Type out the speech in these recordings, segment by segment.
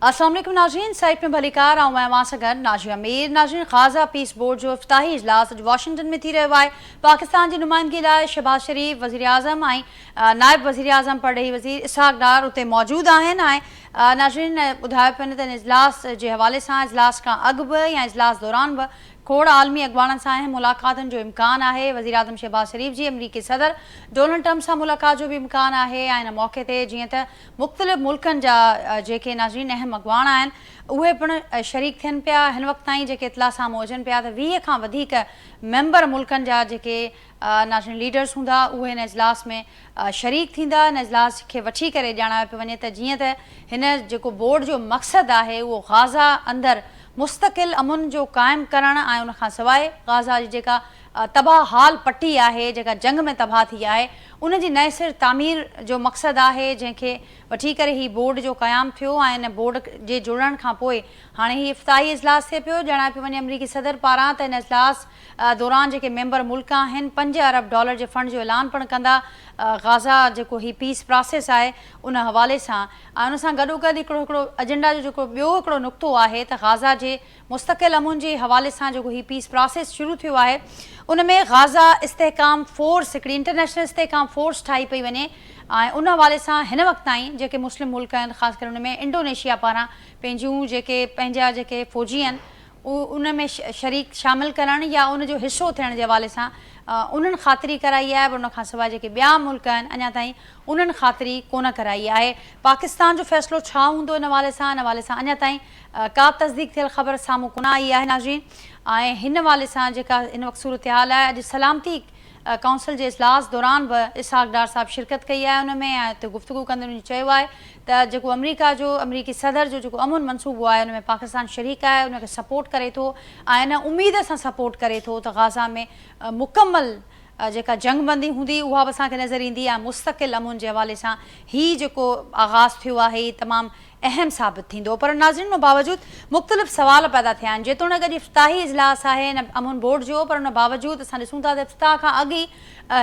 अस्सलाम वालेकुम नाज़रीन, साइट में भलीकार आऊँ मैं वहाँ सगर नाजिया मीर। नाज़रीन, ग़ाज़ा पीस बोर्ड जो इफ्ताही इजलास वाशिंगटन में थी रहियो आहे। पाकिस्तान की नुमाइंदगी लाइ शहबाज शरीफ, वज़ीर आज़म ऐं नायब वज़ीर आज़म पढ़ई वज़ीर इसहाक़ डार उते मौजूदु आहिनि। ऐं नाज़रीन ॿुधायो पियो त इजलास जे हवाले सां इजलास खां अॻु बि या इजलास दौरान बि खोड़ आलमी अॻवाननि सां अहम मुलाक़ातुनि जो इम्कान आहे। वज़ीर आज़म शहबाज शरीफ जी अमरीकी सदर डोनाल्ड ट्रम्प सां मुलाक़ात जो बि इम्कान आहे। ऐं इन मौक़े ते जीअं त मुख़्तलिफ़ मुल्कनि जा जेके नाज़रीन अहम अॻवान आहिनि उहे पिणु शरीक थियनि पिया। हिन वक़्त ताईं जेके इतला साम्हूं अचनि पिया त 20 खां वधीक मेंबर मुल्कनि जा जेके नेशनल लीडर्स हूंदा उहे हिन इजलास में शरीक थींदा। हिन इजलास खे वठी करे ॼाणायो पियो वञे त जीअं त हिन जेको बोर्ड जो मक़सदु आहे उहो ग़ाज़ा अंदरि मुस्तक़िल अमुन जो क़ाइमु करणु ऐं उन खां सवाइ ग़ाज़ा जी जेका तबाह हाल पट्टी आहे, जेका जंग में तबाह थी आहे, उन जी नए सिर तामीर जो मक़सदु आहे, जंहिंखे वठी करे ही बोर्ड जो क़यामु थियो। ऐं इन बोर्ड जे जुड़ण खां पोइ हाणे ही इफ्ताही इजलास थिए पियो। ॼाणायो पियो वञे अमरीकी सदर पारां त हिन इजलास दौरान जेके मेंबर मुल्क आहिनि $5 अरब जे फंड जो ऐलान पिणु कंदा। ग़ाज़ा जेको ही पीस प्रोसेस आहे उन हवाले सां ऐं उन सां गॾोगॾु हिकिड़ो एजेंडा जो जेको ॿियो हिकिड़ो नुक़्तो आहे त ग़ाज़ा जे मुस्तक़िल अमुन जे हवाले सां जेको ही पीस प्रोसेस शुरू थियो आहे उन में ग़ाज़ा इस्तेहकाम फोर्स हिकिड़ी इंटरनेशनल इस्तेहकाम फोर्स ठाही पई वञे। ऐं उन हवाले सां हिन वक़्त ताईं जेके मुस्लिम मुल्क आहिनि, ख़ासि करे उन में इंडोनेशिया पारां पंहिंजा जेके फ़ौजी आहिनि उन में शरीक शामिलु करणु या उन जो हिसो थियण जे हवाले सां उन्हनि ख़ातिरी कराई आहे। पर उन खां सवाइ जेके ॿिया मुल्क आहिनि अञा ताईं उन्हनि ख़ातिरी कोन कराई आहे। पाकिस्तान जो फ़ैसिलो छा हूंदो हिन हवाले सां अञा ताईं का तस्दीक थियल ख़बर साम्हूं कोन आई आहे नाज़रीन। ऐं हिन हवाले सां जेका हिन वक़्तु सूरत हाल आहे, अॼु सलामती काउंसिल जे इजलास दौरान बि इसहाक़ डार साहब शिरकत कई आहे उन में। ऐं हुते गुफ़्तगू कंदे उन्हनि चयो आहे त जेको अमरीकी सदर जो जेको अमुन मनसूबो आहे उन में पाकिस्तान शरीक आहे, उनखे सपोर्ट करे थो ऐं इन उमेद सां सपोर्ट करे थो त ग़ाज़ा में मुकमल जेका जंगबंदी हूंदी उहा बि असांखे नज़र ईंदी ऐं मुस्तक़िल अमुन जे हवाले सां हीउ जेको आगाज़ थियो आहे हीउ तमामु अहम साबित थींदो। पर नाज़रीन उन बावजूदि मुख़्तलिफ़ सवाल पैदा थिया आहिनि। जेतोणीकि अॼु इफ्ताही इजलास आहे हिन अमुन बोर्ड जो, पर उन बावजूदि असां ॾिसूं था त इफ्ताह खां अॻु ई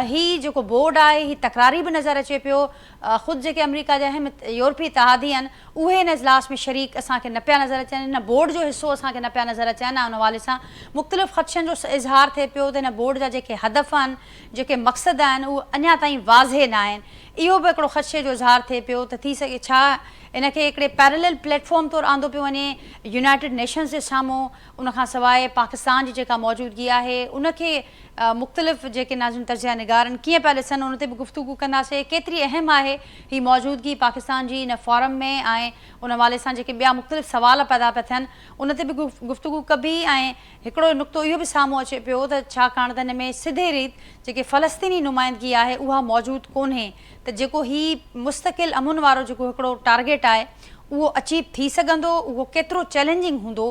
हीउ जेको बोर्ड आहे हीउ तकरारी बि नज़र अचे पियो। ख़ुदि जेके अमरीका जा अहम यूरोपी इतिहादी आहिनि उहे हिन इजलास में शरीक असांखे न पिया नज़र अचनि, हिन बोर्ड जो हिसो असांखे न पिया नज़र अचनि। ऐं उन हवाले सां मुख़्तलिफ़ ख़दशनि जो इज़हार थिए पियो त हिन बोर्ड जा जेके हदफ़ आहिनि, जेके मक़सद आहिनि उहे अञा ताईं वाज़े न आहिनि। इहो बि हिकिड़ो ख़दशे जो इज़हार थिए पियो त थी सघे छा इनखे हिकिड़े पैरेलल प्लेटफॉर्म तौरु आंदो पियो वञे यूनाइटेड नेशन्स जे साम्हूं। उन खां सवाइ पाकिस्तान जी जेका मौजूदगी आहे उनखे मुख़्तलिफ़ जेके नाज़रीन तर्जिया निगारनि कीअं पिया ॾिसनि उन ते बि गुफ़्तगू कंदासीं। केतिरी अहम आहे हीअ मौजूदगी पाकिस्तान जी इन फॉरम में ऐं उन हवाले सां जेके ॿिया मुख़्तलिफ़ सवाल पैदा पिया थियनि उन ते बि गुफ़्तगू कबी। ऐं हिकिड़ो नुक़्तो इहो बि साम्हूं अचे पियो त छाकाणि त हिन में सिधे रीत जेके फ़लस्तीनी नुमाइंदगी आहे उहा मौजूदु कोन्हे, त जेको हीउ मुस्तक़िल अमुन वारो जेको हिकिड़ो टारगेट आहे उहो अचीव थी सघंदो, उहो केतिरो चैलेंजिंग हूंदो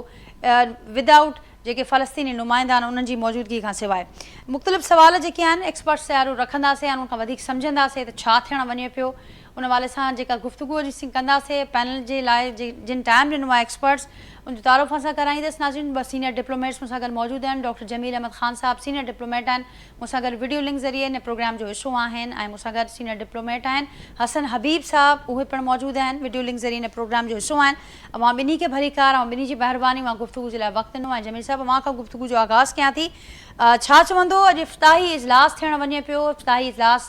विदाउट जेके फ़लस्तीनी नुमाइंदा आहिनि उन्हनि जी मौजूदगी खां सवाइ। मुख़्तलिफ़ सवाल जेके आहिनि एक्सपर्ट्स तयारु रखंदासीं ऐं उन खां वधीक सम्झंदासीं त छा थियणु वञे पियो। उन हवाले सां जेका गुफ़्तगू जी कंदासीं पैनल जे लाइ जिन टाइम ॾिनो आहे एक्सपर्ट्स उनजो तारुफ़ असां कराईंदसि। नाज़रीन ॿ सीनियर डिप्लोमेट्स मूंसां गॾु मौजूदु आहिनि। डॉक्टर जमील अहमद ख़ान साहब सीनियर डिप्लोमेट आहिनि, मूंसां गॾु वीडियो लिंक ज़रिए हिन प्रोग्राम जो हिसो आहिनि। ऐं मूंसां गॾु सीनियर डिप्लोमेट आहिनि हसन हबीब साहब, उहे पिणु मौजूदु आहिनि, वीडियो लिंक ज़रिए हिन प्रोग्राम जो हिसो आहिनि। मां ॿिन्ही खे भलीकार ऐं ॿिन्ही जी महिरबानी मां गुफ़्तगू जे लाइ वक़्तु ॾिनो। ऐं जमील साहब मां खां गुफ़्तगू जो आगाज़ कयां थी, छा चवंदो अॼु इफ्ताही इजलास थियणु वञे पियो, इफ्ताही इजलास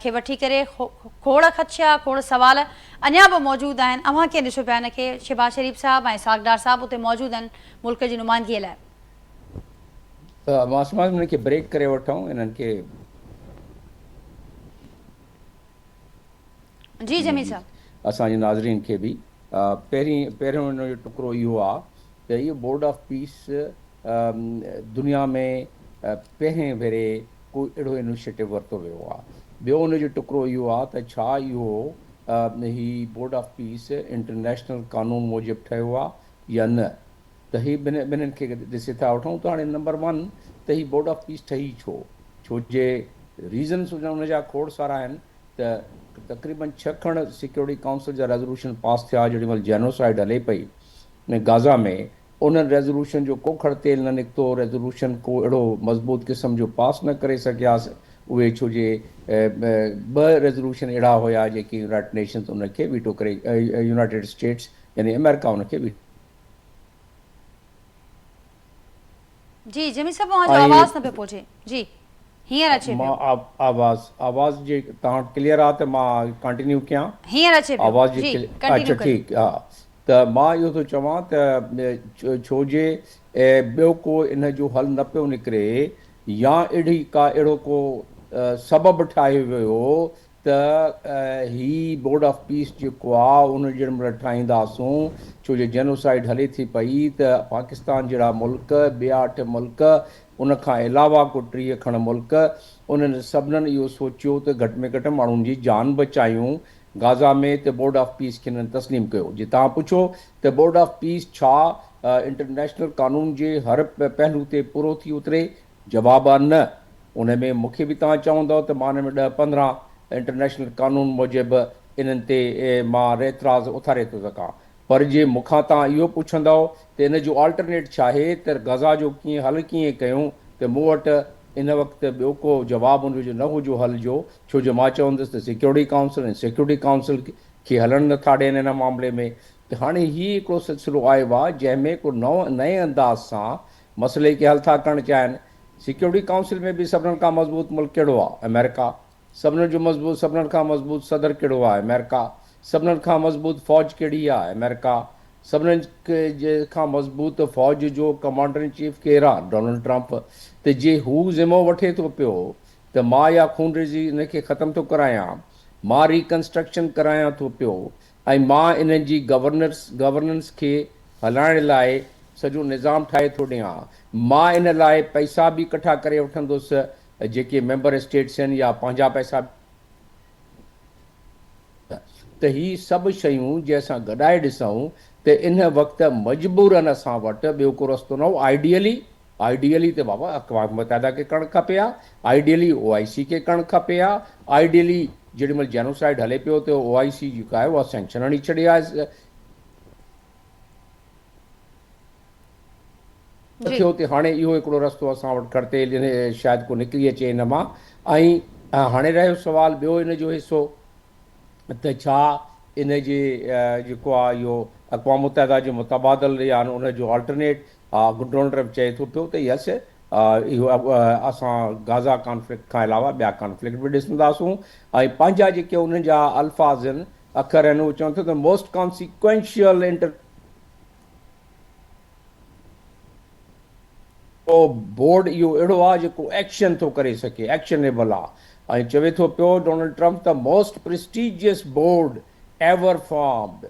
खे वठी करे खोड़ ख़दशा खोड़ सवाल अञा बि मौजूदु आहिनि। अव्हां कीअं ॾिसो पिया हिनखे? शहबाज शरीफ साहब ऐं इसहाक़ डार साहब उते मौजूदु आहिनि मुल्क जी नुमाइंदगीअ लाइ। मां समाज हिननि खे ब्रेक करे वठूं, हिननि खे जी जमील साहब असांजे नाज़रीन खे बि पहिरियों हिन जो टुकड़ो इहो आहे त इहो बोर्ड ऑफ पीस दुनिया में पहिरें भेरे कोई अहिड़ो इनिशिएटिव वरितो वियो आहे। ॿियो हुनजो टुकड़ो इहो आहे त छा इहो ही बोर्ड ऑफ पीस इंटरनेशनल कानून मूजिबि ठहियो आहे या न। त ही ॿिन्हिनि खे ॾिसी था वठूं त हाणे नंबर 1 त ही बोर्ड ऑफ पीस ठही छो जे रीज़न्स हुनजा खोड़ सारा आहिनि। त तक़रीबन 6 खण सिक्योरिटी काउंसिल जा रेज़ोल्यूशन पास थिया जेॾी महिल जेनोसाइड हले पई गाज़ा में, उन्हनि रेज़ोल्यूशन जो को खड़ तेल न निकितो, रेज़ोल्यूशन को अहिड़ो मज़बूत क़िस्म जो पास न करे सघियासीं उहे, छो जे 2 रेज़ोल्यूशन अहिड़ा हुया जेके यूनाइटेड नेशन्स उनखे वीटो करे यूनाइटेड स्टेट्स यानी अमेरिका उनखे बि जी जमी साहब मुंहिंजो ऐं आवाज़ न पियो पहुचे जी हींअर अचे मां पियो आवाज़ जे तव्हां वटि क्लियर आहे त मां कंटिन्यू कयां हींअर अचे पियो आवाज़ जी जी कंटिन्यू अच्छा करियो ठीकु हा त मां इहो थो चवां त छो जे ॿियो को इन जो हल न पियो निकिरे या अहिड़ो को सबबु ठाहियो वियो त ही बोर्ड ऑफ पीस जेको आहे उन जहिड़े महिल ठाहींदासूं छो जो जेनोसाइड हले थी पई त पाकिस्तान जहिड़ा मुल्क ॿिया 8 मुल्क उन खां अलावा को 30 खण मुल्क उन्हनि सभिनीनि इहो सोचियो त घटि में घटि माण्हुनि जी जान बचायूं गाज़ा में त बोर्ड ऑफ पीस खे हिननि तस्लीम कयो जे तव्हां पुछो त बोर्ड ऑफ पीस छा इंटरनेशनल कानून जे हर पहलू ते पूरो थी उतरे जवाबु आहे न उन में मूंखे बि तव्हां चवंदव त मां हिन में 10-15 इंटरनेशनल कानून मूजिबि इन्हनि ते मां एतिराज़ उथारे थो सघां पर जे मूंखां तव्हां इहो पुछंदव त इन जो ऑल्टरनेट छा आहे त गज़ा जो हल कीअं कयूं त मूं वटि इन वक़्तु ॿियो को जवाबु हुनजो न हुजो हल जो छो जो मां चवंदुसि त सिक्योरिटी काउंसिल ऐं सिक्योरिटी काउंसिल खे हलणु नथा ॾियनि हिन मामले में त हाणे हीउ हिकिड़ो सिलसिलो आयो आहे जंहिंमें को नए अंदाज़ सां मसइले खे हल था करणु चाहिनि सिक्योरिटी काउंसिल में बि सभिनीनि खां मज़बूत मुल्क कहिड़ो आहे अमेरिका सभिनीनि खां मज़बूत सदर कहिड़ो आहे अमेरिका सभिनीनि खां मज़बूत फ़ौज कहिड़ी आहे अमेरिका सभिनीनि खां मज़बूत फ़ौज जो कमांडर इन चीफ केरु आहे डोनाल्ड ट्रंप त जे हू ज़िमो वठे थो पियो त मां या खूनरेज़ी इनखे ख़तमु थो करायां मां रिकंस्ट्रक्शन करायां थो पियो ऐं मां इन्हनि जी गवर्नेंस खे हलाइण लाइ सॼो निज़ाम ठाहे थो ॾियां मां इन लाइ पैसा बि इकठा करे वठंदुसि जेके मेंबर स्टेट्स आहिनि या पंहिंजा पैसा त ही सभु शयूं जे असां गॾाए ॾिसूं त इन वक़्तु मजबूरन असां वटि ॿियो को रस्तो न हो आइडियली त बाबा अक़वाम मुतहदा खे करणु खपे हा आइडियली OIC खे करणु खपे हा आइडियली जेॾी महिल जेनोसाइड हले पियो त OIC जेका आहे उहा सैंक्शन हणी छॾी आहे थियो ते हाणे इहो हिकिड़ो रस्तो असां वटि खड़ते शायदि को निकिरी अचे हिन मां ऐं हाणे रहियो सुवालु ॿियो इन जो हिसो त छा इन जे जेको आहे इहो अक़वाम मुतहदा जो मुतबादल या उन जो ऑल्टरनेट डोनाल्ड ट्रंप चए थो पियो त यस इहो असां गाज़ा कॉन्फ्लिक्ट खां अलावा ॿिया कॉन्फ्लिक्ट बि ॾिसंदासूं ऐं पंहिंजा जेके उन्हनि जा अल्फाज़ आहिनि अखर आहिनि उहे चवनि था त मोस्ट कॉन्सिक्वेंशियल बोर्ड इहो अहिड़ो आहे जेको एक्शन थो करे सघे एक्शनेबल आहे ऐं चवे थो पियो Donald Trump the most prestigious board ever formed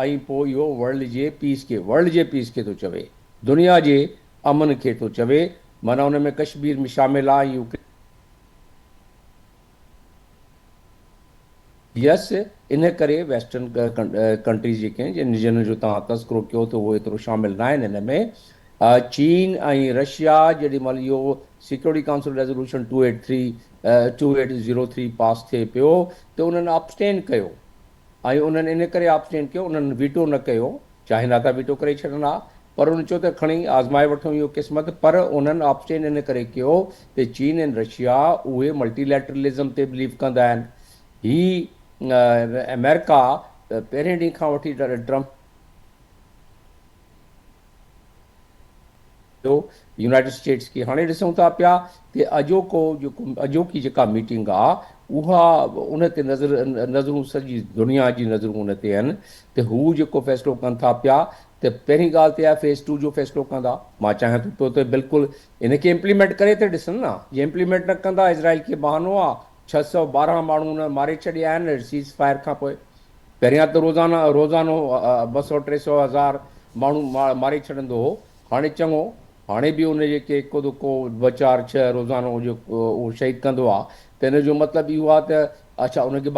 ऐं पोइ इहो वर्ल्ड जे पीस खे थो चवे दुनिया जे अमन खे थो चवे माना हुन में कश्मीर में शामिल आहे यस इन करे वेस्टर्न कंट्रीज़ जेके आहिनि जिन जो तव्हां तस्करो कयो त उहे एतिरो शामिल न आहिनि हिन में चीन ऐं रशिया जेॾी महिल इहो सिक्योरिटी काउंसिल रेज़ोल्यूशन 2803 पास थिए पियो त उन्हनि अब्सटेन कयो ऐं उन्हनि इन करे अब्सटेन कयो उन्हनि वीटो न कयो चाहिनि था वीटो करे छॾनि हा पर उन्हनि चयो त खणी आज़माए वठूं इहो क़िस्मत पर उन्हनि अब्सटेन इन करे कयो त चीन ऐं रशिया उहे मल्टीलैटरलिज़म ते बिलीव कंदा आहिनि ही अमेरिका पहिरें ॾींहं खां वठी ट्रंप यूनाइटेड स्टेट्स खे हाणे ॾिसूं था पिया कि अॼोकी जेका मीटिंग आहे उहा उन ते नज़रूं सॼी दुनिया जी नज़रूं उन ते आहिनि त हू जेको फ़ैसिलो कनि था पिया त पहिरीं ॻाल्हि ते आहे फेज़ 2 जो फ़ैसिलो कंदा मां चाहियां थो पियो त बिल्कुलु इनखे इम्प्लीमेंट करे त ॾिसनि न जे इम्प्लीमेंट न कंदा इज़राइल खे बहानो आहे 612 माण्हू हुन मारे छॾिया आहिनि सीज़ फायर खां पोइ पहिरियां त रोज़ानो 200-300 हज़ार माण्हू मारे छॾंदो हो हाणे चङो हाणे बि उन जेके हिकु दुको 2-4-6 रोज़ानो जेको उहो शहीद कंदो आहे त हिन जो मतिलबु इहो आहे त अच्छा उनखे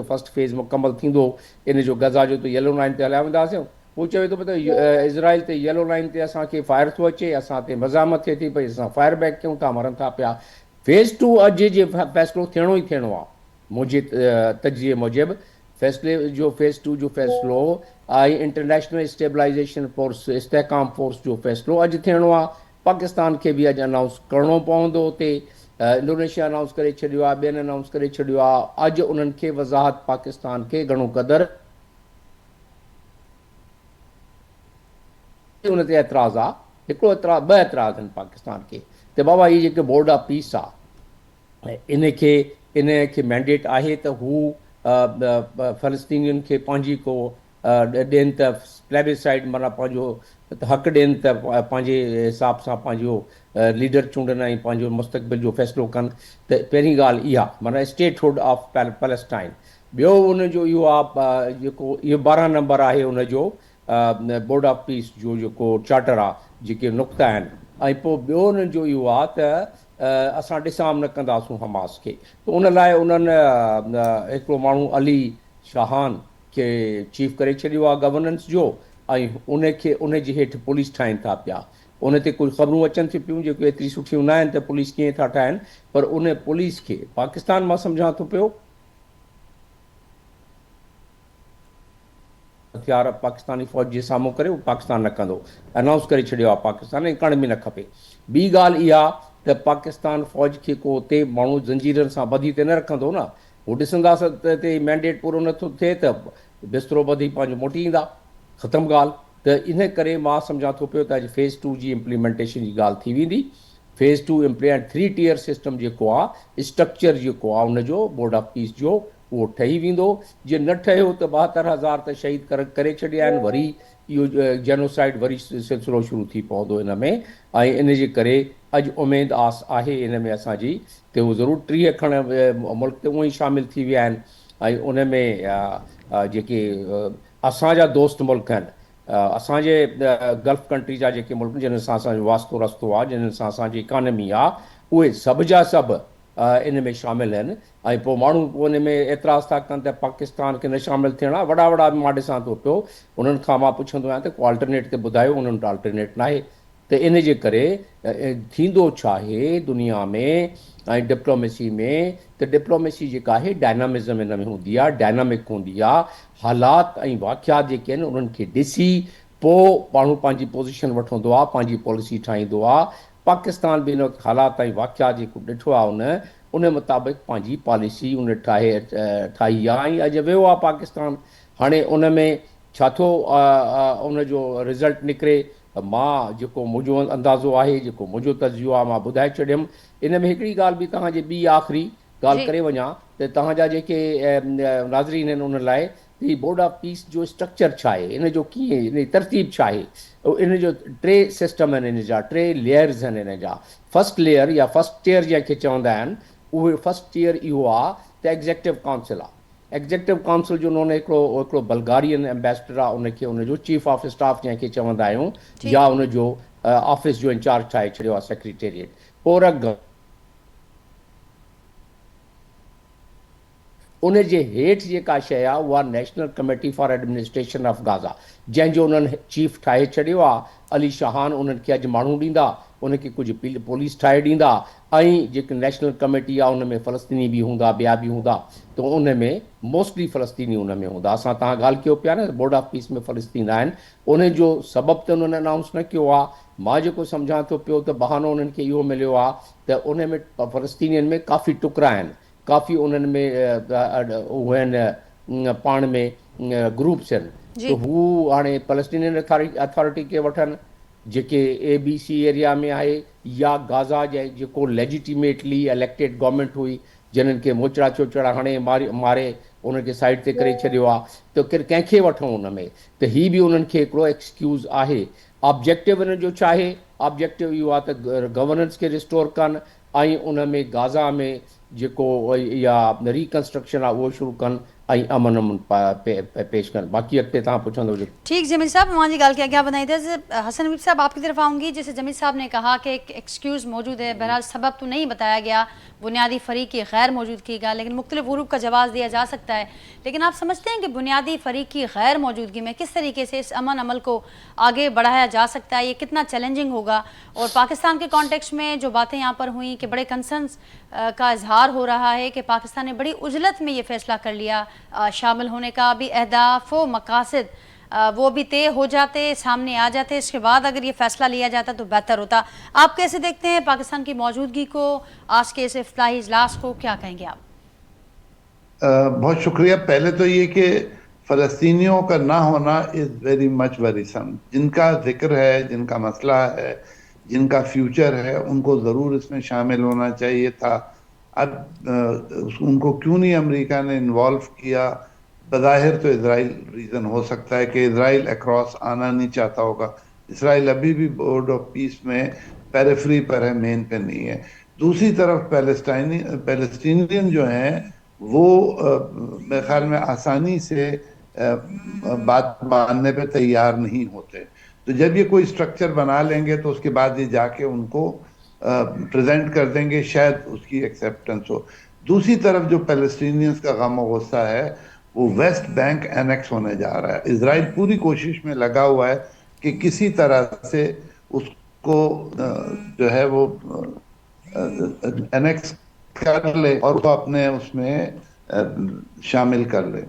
फस्ट फेज़ मुकमल थींदो इन जो गज़ा जो त येलो लाइन ते हलिया वेंदासीं पोइ चवे थो त इज़राइल ते येलो लाइन ते असांखे फायर थो अचे असां ते मज़ामत थिए थी पई असां फायर बैक कयूं था मरनि था पिया फेज़ 2 अॼु जे फ़ैसिलो थियणो ई थियणो आहे मुंहिंजे तजिए मूजिबि फ़ैसिले जो फेज़ 2 जो फ़ैसिलो ऐं इंटरनेशनल स्टेबलाइज़ेशन फोर्स इस्तेहकाम फोर्स जो फ़ैसिलो अॼु थियणो आहे पाकिस्तान खे बि अॼु अनाउंस करिणो पवंदो उते इंडोनेशिया अनाउंस करे छॾियो आहे, ॿियनि अनाउंस करे छॾियो आहे। अॼु उन्हनि खे वज़ाहत पाकिस्तान खे घणो क़दुरु उन ते एतिराज़ आहे। हिकिड़ो एतिराज़, ॿ एतिराज़ आहिनि पाकिस्तान खे त बाबा हीअ जेके बोर्ड ऑफ पीस आहे इनखे मैंडेट आहे त हू फ़लस्तीनियुनि खे पंहिंजी को ॾियनि त प्लेबिसाइड, माना पंहिंजो हक़ु ॾियनि त पंहिंजे हिसाब सां पंहिंजो लीडर चूंडनि ऐं पंहिंजो मुस्तक़बिल जो फ़ैसिलो कनि। त पहिरीं ॻाल्हि इहा, माना स्टेटहुड ऑफ पैलेस्टाइन। ॿियो उनजो इहो आहे जेको इहो 12 नंबर आहे उनजो बोर्ड ऑफ पीस जो जेको चार्टर आहे, जेके नुक़्ता आहिनि। ऐं पोइ ॿियो उन्हनि जो इहो आहे त असां ॾिसाम न कंदासूं हमास खे। त उन लाइ उन्हनि हिकिड़ो माण्हू अली शाहान खे चीफ करे छॾियो आहे गवर्नेंस जो, ऐं उनजे हेठि पुलिस ठाहिनि था पिया। उन ते कुझु ख़बरूं अचनि थियूं पियूं जेके एतिरी सुठियूं न आहिनि त पुलिस कीअं था ठाहिनि, पर उन पुलिस खे पाकिस्तान मां सम्झां थो पियो हथियार पाकिस्तानी फ़ौज जे साम्हूं करे उहो पाकिस्तान न कंदो, अनाउंस करे छॾियो आहे पाकिस्तान, ऐं करण बि न खपे। ॿी ॻाल्हि इहा त पाकिस्तान फ़ौज खे को उते माण्हू ज़ंजीरनि सां ॿधी ते न रखंदो न। हू ॾिसंदासीं त हिते मैंडेट पूरो नथो थिए त बिस्तरो ॿधी पंहिंजो मोटी ईंदा, ख़तमु ॻाल्हि। त इन करे मां सम्झां थो पियो त अॼु फेज़ 2 जी इम्प्लीमेंटेशन जी ॻाल्हि थी वेंदी। फेज़ 2 इम्प्लीमेंट 3 टियर सिस्टम जेको आहे, स्ट्रक्चर जेको आहे उनजो बोर्ड ऑफ पीस जो, उहो ठही वेंदो। जीअं न ठहियो त 72,000 त शहीद करे छॾिया आहिनि, वरी इहो जेनोसाइड वरी सिलसिलो शुरू थी पवंदो इन में। ऐं इन जे करे अॼु उमेदु आस आहे इन में असांजी त उहो ज़रूरु 30 खण मुल्क त उहो ई शामिलु थी विया आहिनि। ऐं उन में जेके असांजा दोस्त मुल्क आहिनि, असांजे गल्फ कंट्री जा जेके मुल्क जिन्हनि सां असांजो वास्तो रस्तो आहे, जिन्हनि सां असांजी इकानमी आहे, उहे सभु जा सभु इन में शामिलु आहिनि। ऐं पोइ माण्हू उन में एतिराज़ था कनि त पाकिस्तान खे न शामिलु थियण आहे। वॾा वॾा मां ॾिसां थो पियो, उन्हनि खां मां पुछंदो आहियां त को अल्टरनेट ते ॿुधायो, उन्हनि वटि अल्टरनेट न आहे। त इन जे करे थींदो छा आहे दुनिया में ऐं डिप्लोमेसी में, त डिप्लोमेसी जेका आहे डायनामिज़म इन में हूंदी आहे, डायनामिक हूंदी आहे। हालात ऐं वाक़ियात जेके आहिनि उन्हनि खे ॾिसी पोइ माण्हू पंहिंजी पोज़ीशन वठंदो आहे, पंहिंजी पॉलिसी ठाहींदो आहे। पाकिस्तान बि इन वक़्तु हालात ऐं वाक़ियात जेको ॾिठो आहे उन मुताबिक़ पंहिंजी पॉलिसी उन ठाही आहे। ऐं अॼु वियो आहे पाकिस्तान। हाणे उन में छा थो उनजो रिज़ल्ट निकिरे, मां जेको मुंहिंजो अंदाज़ो आहे, जेको मुंहिंजो तजियो आहे, मां ॿुधाए छॾियुमि। इन में हिकिड़ी ॻाल्हि बि तव्हांजे ॿी आख़िरी ॻाल्हि करे वञा त तव्हांजा जेके नाज़रीन आहिनि उन लाइ, ही बोर्ड ऑफ पीस जो स्ट्रक्चर छा आहे, इन जो कीअं, इन जी तरतीब छा आहे। इन जो 3 सिस्टम आहिनि, इन जा 3 लेयर्स आहिनि इन जा। फर्स्ट लेयर या फर्स्ट टियर जंहिंखे चवंदा आहिनि, उहे फर्स्ट टियर इहो आहे त एग्ज़ेक्टिव काउंसिल आहे। एग्ज़ेक्टिव काउंसिल जो उन्होंने हिकिड़ो बल्गारियन एम्बेसडर आहे, उनखे उनजो चीफ ऑफ स्टाफ जंहिंखे चवंदा आहियूं, या उनजो ऑफिस जो इंचार्ज ठाहे छॾियो आहे सेक्रेटेरिएट। पोइ उन जे हेठि जेका शइ आहे उहा national committee for administration of Gaza, जंहिंजो उन्हनि चीफ ठाहे छॾियो आहे अली शाहान। उन्हनि खे अॼु माण्हू ॾींदा, उनखे कुझु पुलिस ठाहे ॾींदा, ऐं जेकी नेशनल कमेटी आहे उन में फ़लस्तीनी बि हूंदा, ॿिया बि हूंदा, त उन में मोस्टली फ़लस्तीनी उन में हूंदा। असां तव्हां ॻाल्हि कयो पिया न बोर्ड ऑफ पीस में फ़लस्तीन आहिनि, उन जो सबबु त उन्हनि अनाउंस न कयो आहे। मां जेको सम्झां थो पियो त बहानो उन्हनि खे इहो मिलियो आहे त उन में फ़लस्तीनियुनि में काफ़ी टुकड़ा आहिनि, काफ़ी उन्हनि में उहे आहिनि पाण में ग्रुप्स आहिनि, त हू हाणे फ़लस्तीनियन अथॉरिटी खे वठनि जेके ABC एरिया में आहे, या गाज़ा जेको लेजिटिमेटली इलेक्टेड गवर्नमेंट हुई, जिन्हनि खे मोचड़ा चोचड़ा हणे मारे उनखे साइड ते करे छॾियो आहे, त कंहिंखे वठूं उन में। त हीअ बि उन्हनि खे हिकिड़ो एक्सक्यूज़ आहे। ऑब्जेक्टिव इन जो छा आहे? ऑब्जेक्टिव इहो आहे त गवर्नेंस खे रिस्टोर कनि, ऐं उन में गाज़ा में जेको इहा रिकंस्ट्रक्शन आहे उहो शुरू कनि, ऐं अमन पेश कनि। बाक़ी अॻिते तव्हां पुछंदो हुजो। ठीक जमील साहब, हमारी गाल की आज्ञा बनाई थे। हसन हबीब साहब आपकी तरफ आऊँगी। जैसे जमील साहब ने कहा कि एक एक्सक्यूज़ मौजूद है, बहरहाल सबब तो नहीं बताया गया बुनियादी फ़रीक की गैर मौजूदगी का, लेकिन मुख्तलिफ हरूफ का जवाब दिया जा सकता है। लेकिन आप समझते हैं कि बुनियादी फ़रीक की गैर मौजूदगी में किस तरीके से इस अमन अमल को आगे बढ़ाया जा सकता है, ये कितना चैलेंजिंग होगा? और पाकिस्तान के कॉन्टेक्स्ट में जो बातें यहाँ पर हुई कि बड़े कंसर्न्स का इजहार हो रहा है कि पाकिस्तान ने बड़ी उजलत में ये फ़ैसला कर लिया शामिल होने का, अभी अहदाफ व मकासद وہ بھی طے ہو جاتے, سامنے آ جاتے, اس کے بعد اگر یہ فیصلہ لیا جاتا تو بہتر ہوتا. آپ کیسے دیکھتے ہیں پاکستان کی موجودگی کو, آج کے اس افتتاحی اجلاس کو, کیا کہیں گے آپ؟ بہت شکریہ. پہلے تو یہ کہ فلسطینیوں کا نہ ہونا از ویری مچ ویریسم. جن کا ذکر ہے, جن کا مسئلہ ہے, جن کا فیوچر ہے, ان کو ضرور اس میں شامل ہونا چاہیے تھا. اب ان کو کیوں نہیں امریکہ نے انوالو کیا؟ بظاہر تو اسرائیل ریزن ہو سکتا ہے کہ اسرائیل اکراس آنا نہیں چاہتا ہوگا. اسرائیل ابھی بھی بورڈ آف پیس میں پیریفری پر ہے, مین پہ نہیں ہے. دوسری طرف پیلسٹینین جو ہیں وہ میرے خیال میں آسانی سے بات ماننے پہ تیار نہیں ہوتے. تو جب یہ کوئی سٹرکچر بنا لیں گے تو اس کے بعد یہ جا کے ان کو پریزنٹ کر دیں گے, شاید اس کی ایکسیپٹنس ہو. دوسری طرف جو پیلسٹینینز کا غم و غصہ ہے وہ ویسٹ بینک اینیکس ہونے جا رہا ہے. اسرائیل پوری کوشش میں لگا ہوا ہے کہ کسی طرح سے اس کو جو ہے وہ اینیکس کر لے اور وہ اپنے اس میں شامل کر لے.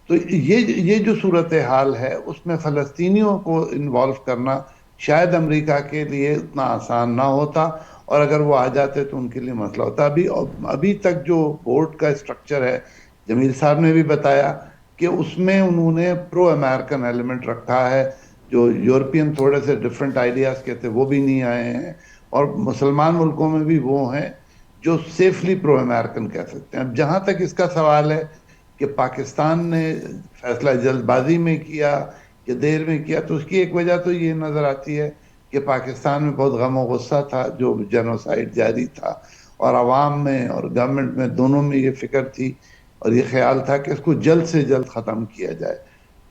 تو یہ جو صورتحال ہے اس میں فلسطینیوں کو انوالو کرنا شاید امریکہ کے لیے اتنا آسان نہ ہوتا, اور اگر وہ آ جاتے تو ان کے لیے مسئلہ ہوتا. ابھی تک جو بورڈ کا اسٹرکچر ہے, جمیل صاحب نے بھی بتایا کہ اس میں انہوں نے پرو امریکن ایلیمنٹ رکھا ہے. جو یورپین تھوڑے سے ڈیفرنٹ آئیڈیاز کے تھے وہ بھی نہیں آئے ہیں, اور مسلمان ملکوں میں بھی وہ ہیں جو سیفلی پرو امریکن کہہ سکتے ہیں. اب جہاں تک اس کا سوال ہے کہ پاکستان نے فیصلہ جلد بازی میں کیا یا دیر میں کیا, تو اس کی ایک وجہ تو یہ نظر آتی ہے کہ پاکستان میں بہت غم و غصہ تھا, جو جنوسائیڈ جاری تھا, اور عوام میں اور گورنمنٹ میں دونوں میں یہ فکر تھی اور یہ خیال تھا کہ اس کو جلد سے جلد ختم کیا جائے.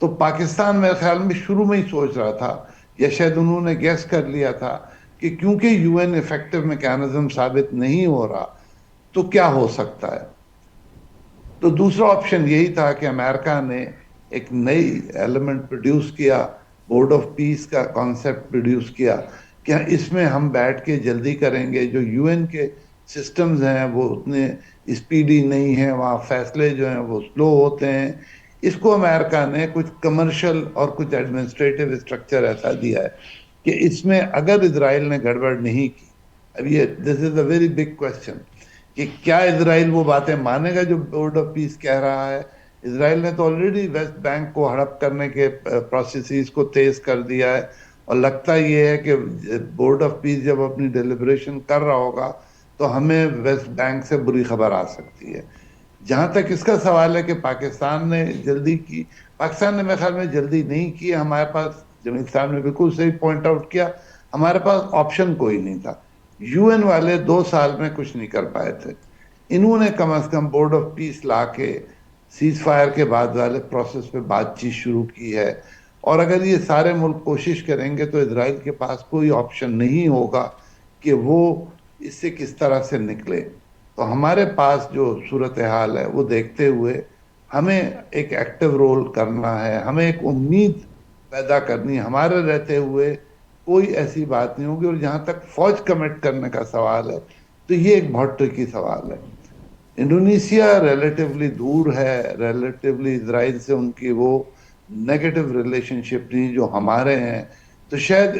تو پاکستان میرے خیال میں شروع میں ہی سوچ رہا تھا, یا شاید انہوں نے گیس کر لیا تھا کہ کیونکہ یو این ایفیکٹو میکینزم ثابت نہیں ہو رہا تو کیا ہو سکتا ہے. تو دوسرا آپشن یہی تھا کہ امریکہ نے ایک نئی ایلیمنٹ پروڈیوس کیا, بورڈ آف پیس کا کانسیپٹ پروڈیوس کیا کہ اس میں ہم بیٹھ کے جلدی کریں گے. جو یو این کے سسٹمز ہیں وہ اتنے اسپیڈی نہیں ہیں, وہاں فیصلے جو ہیں وہ سلو ہوتے ہیں. اس کو امریکہ نے کچھ کمرشل اور کچھ ایڈمنسٹریٹو اسٹرکچر ایسا دیا ہے کہ اس میں اگر اسرائیل نے گڑبڑ نہیں کی, اب یہ دس از اے ویری بگ کوشچن کہ کیا اسرائیل وہ باتیں مانے گا جو بورڈ آف پیس کہہ رہا ہے. اسرائیل نے تو آلریڈی ویسٹ بینک کو ہڑپ کرنے کے پروسیسز کو تیز کر دیا ہے, اور لگتا یہ ہے کہ بورڈ آف پیس جب اپنی ڈیلیبریشن کر رہا ہوگا تو ہمیں ویسٹ بینک سے بری خبر آ سکتی ہے. جہاں تک اس کا سوال ہے کہ پاکستان نے جلدی کی, پاکستان نے میرے خیال میں جلدی نہیں کی. ہمارے پاس, جمیل صاحب نے بالکل صحیح پوائنٹ آؤٹ کیا, ہمارے پاس آپشن کوئی نہیں تھا. یو این والے 2 سال میں کچھ نہیں کر پائے تھے. انہوں نے کم از کم بورڈ آف پیس لا کے سیز فائر کے بعد والے پروسیس پہ بات چیت شروع کی ہے, اور اگر یہ سارے ملک کوشش کریں گے تو اسرائیل کے پاس کوئی آپشن نہیں ہوگا کہ وہ اس سے کس طرح سے نکلے. تو ہمارے پاس جو صورتحال ہے وہ دیکھتے ہوئے ہمیں ایک ایکٹیو رول کرنا ہے, ہمیں ایک امید پیدا کرنی. ہمارے رہتے ہوئے کوئی ایسی بات نہیں ہوگی. اور جہاں تک فوج کمٹ کرنے کا سوال ہے تو یہ ایک بہت ٹرکی سوال ہے. انڈونیشیا ریلیٹیولی دور ہے, ریلیٹیولی اسرائیل سے ان کی وہ نیگیٹو ریلیشن شپ نہیں جو ہمارے ہیں. تو شاید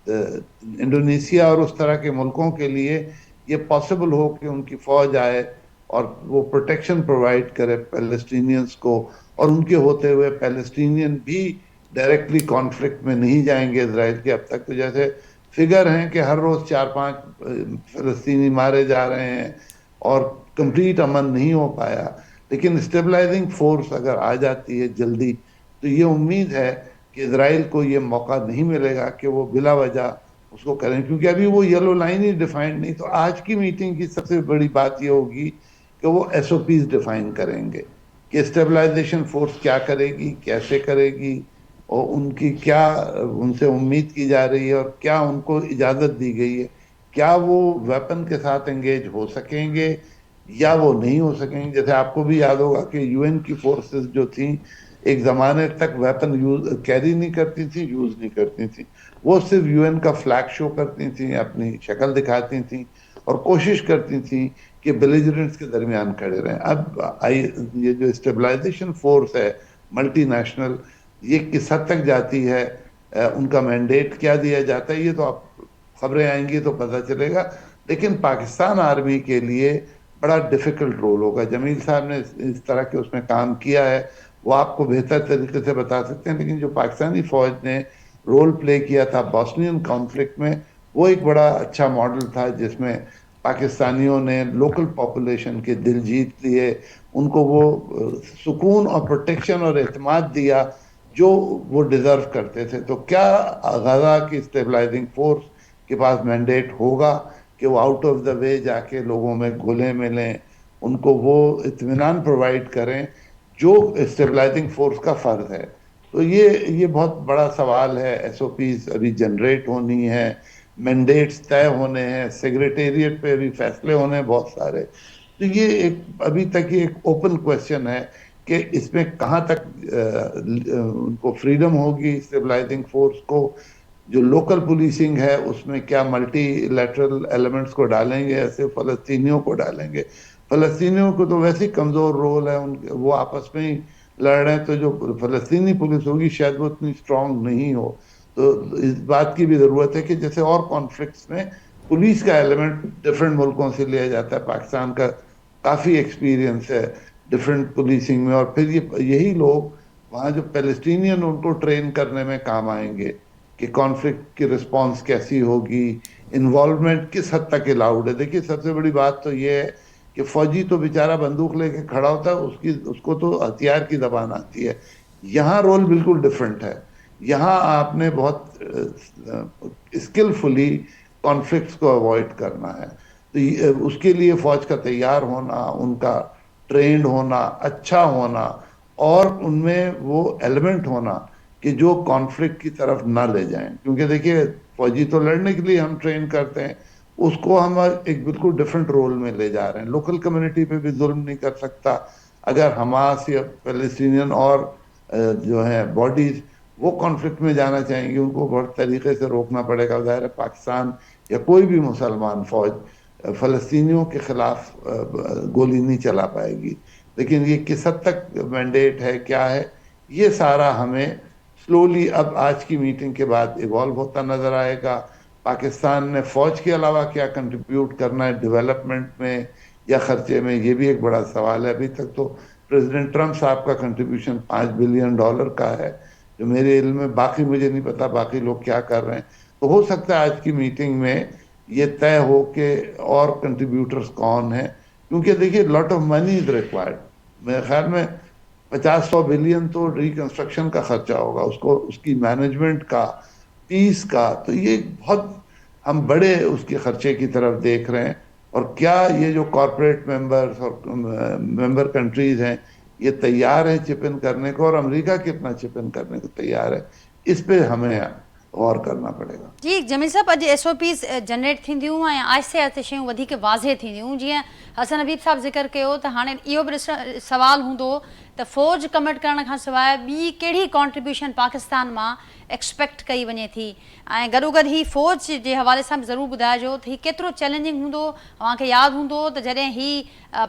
انڈونیشیا اور اس طرح کے ملکوں کے لیے یہ پاسبل ہو کہ ان کی فوج آئے اور وہ پروٹیکشن پرووائڈ کرے پیلسٹینینز کو, اور ان کے ہوتے ہوئے پیلسٹینین بھی ڈائریکٹلی کانفلکٹ میں نہیں جائیں گے اسرائیل کے. اب تک تو جیسے فگر ہیں کہ ہر روز 4-5 فلسطینی مارے جا رہے ہیں اور کمپلیٹ امن نہیں ہو پایا. لیکن اسٹیبلائزنگ فورس اگر آ جاتی ہے جلدی تو یہ امید ہے کہ اسرائیل کو یہ موقع نہیں ملے گا کہ وہ بلا وجہ اس کو کریں, کیونکہ ابھی وہ یلو لائن ہی ڈیفائنڈ نہیں. تو آج کی میٹنگ کی سب سے بڑی بات یہ ہوگی کہ وہ ایس او پیز ڈیفائن کریں گے کہ اسٹیبلائزیشن فورس کیا کرے گی, کیسے کرے گی, اور ان کی کیا ان سے امید کی جا رہی ہے, اور کیا ان کو اجازت دی گئی ہے. کیا وہ ویپن کے ساتھ انگیج ہو سکیں گے یا وہ نہیں ہو سکیں گے. جیسے آپ کو بھی یاد ہوگا کہ یو این کی فورسز جو تھیں ایک زمانے تک ویپن کیری نہیں کرتی تھیں, یوز نہیں کرتی تھیں. وہ صرف یو این کا فلیگ شو کرتی تھیں, اپنی شکل دکھاتی تھیں اور کوشش کرتی تھیں कि बेलिजरेंट्स के दरमियान खड़े रहें। अब ये जो स्टेबलाइजेशन फोर्स है मल्टीनेशनल, ये किस हद तक जाती है, उनका मैंडेट क्या दिया जाता है, ये तो आप खबरें आएंगी तो पता चलेगा। लेकिन पाकिस्तान आर्मी के लिए बड़ा डिफिकल्ट रोल होगा। जमील साहब ने इस तरह के उसमें काम किया है, वो आपको बेहतर तरीके से बता सकते हैं। लेकिन जो पाकिस्तानी फौज ने रोल प्ले किया था बॉस्नियन कॉन्फ्लिक्ट में, वो एक बड़ा अच्छा मॉडल था, जिसमें पाकिस्तानियों ने लोकल पॉपुलेशन के दिल जीत लिए, उनको वो सुकून और प्रोटेक्शन और एतमाद दिया जो वो डिजर्व करते थे। तो क्या गजा की स्टेबलाइजिंग फोर्स के पास मैंडेट होगा कि वो आउट ऑफ द वे जाके लोगों में घुले मिलें, उनको वो इत्मीनान प्रोवाइड करें जो स्टेबलाइजिंग फोर्स का फर्ज है? तो ये बहुत बड़ा सवाल है। एसओपीज अभी जनरेट होनी है, मैंडेट्स तय होने हैं, सेक्रेटेरिएट पे भी फैसले होने हैं बहुत सारे। तो ये एक अभी तक ये एक ओपन क्वेश्चन है कि इसमें कहाँ तक उनको फ्रीडम होगी स्टेबलाइजिंग फोर्स को। जो लोकल पुलिसिंग है उसमें क्या मल्टीलैटरल एलिमेंट्स को डालेंगे, ऐसे फलस्तीनियों को डालेंगे? फलस्तीनियों को तो वैसे ही कमज़ोर रोल है, उनके वो आपस में ही लड़ रहे हैं, तो जो फलस्तीनी पुलिस होगी शायद वो इतनी स्ट्रांग नहीं हो। तो इस बात की भी ज़रूरत है कि जैसे और कॉन्फ्लिक्ट्स में पुलिस का एलिमेंट डिफरेंट मुल्कों से लिया जाता है, पाकिस्तान का काफ़ी एक्सपीरियंस है डिफरेंट पुलिसिंग में, और फिर यही लोग वहाँ जो पैलेस्टीनियन उनको ट्रेन करने में काम आएंगे कि कॉन्फ्लिक्ट की रिस्पांस कैसी होगी, इन्वॉल्वमेंट किस हद तक अलाउड है। देखिए सबसे बड़ी बात तो ये है कि फौजी तो बेचारा बंदूक लेके खड़ा होता है, उसको तो हथियार की जबान आती है। यहाँ रोल बिल्कुल डिफरेंट है। यहाँ आपने बहुत स्किलफुली कॉन्फ्लिक्ट्स को अवॉइड करना है। तो उसके लिए फौज का तैयार होना, उनका ट्रेंड होना, अच्छा होना, और उनमें वो एलिमेंट होना कि जो कॉन्फ्लिक्ट की तरफ ना ले जाएं। क्योंकि देखिए फौजी तो लड़ने के लिए हम ट्रेन करते हैं, उसको हम एक बिल्कुल डिफरेंट रोल में ले जा रहे हैं। लोकल कम्युनिटी पे भी जुल्म नहीं कर सकता। अगर हमास या पैलेस्टीनियन और जो है बॉडीज वो कॉन्फ्लिक्ट में जाना चाहेंगे, उनको बहुत तरीके से रोकना पड़ेगा। ज़ाहिर है पाकिस्तान या कोई भी मुसलमान फौज फ़लस्तीनियों के खिलाफ गोली नहीं चला पाएगी। लेकिन ये किस हद तक मैंडेट है, क्या है, ये सारा हमें स्लोली अब आज की मीटिंग के बाद इवॉल्व होता नजर आएगा। पाकिस्तान ने फौज के अलावा क्या कंट्रीब्यूट करना है डेवलपमेंट में या खर्चे में, ये भी एक बड़ा सवाल है। अभी तक तो प्रेसिडेंट ट्रंप साहब का कंट्रीब्यूशन $5 बिलियन का है, जो मेरे इल्म में, बाकी मुझे नहीं पता बाकी लोग क्या कर रहे हैं। तो हो सकता है आज की मीटिंग में ये तय हो कि और कंट्रीब्यूटर्स कौन है, क्योंकि देखिए lot of money is required. मेरे ख्याल में 50-100 बिलियन तो रिकंस्ट्रक्शन का खर्चा होगा, उसको उसकी मैनेजमेंट का, पीस का। तो ये बहुत हम बड़े उसके खर्चे की तरफ देख रहे हैं। और क्या ये जो कॉरपोरेट मेंबर्स और मेंबर कंट्रीज हैं ये तैयार हैं चिप इन करने को, और अमेरिका कितना चिप इन करने को तैयार है, इस पे हमें गौर करना पड़ेगा। जी जमील साहब, अॼु SOPs जनरेट थींदियूं ऐं आहिस्ते आहिस्ते शयूं वधीक वाज़े थींदियूं। जीअं हसन हबीब साहब ज़िक्र कयो त हाणे इहो बि सवाल हूंदो त फ़ौज कमिट करण खां सवाइ ॿी कहिड़ी कॉन्ट्रीब्यूशन पाकिस्तान मां एक्सपेक्ट कई वञे थी, ऐं गॾोगॾु ही फ़ौज जे हवाले सां बि ज़रूरु ॿुधाइजो त हीउ केतिरो चैलेंजिंग हूंदो। तव्हांखे यादि हूंदो त जॾहिं ही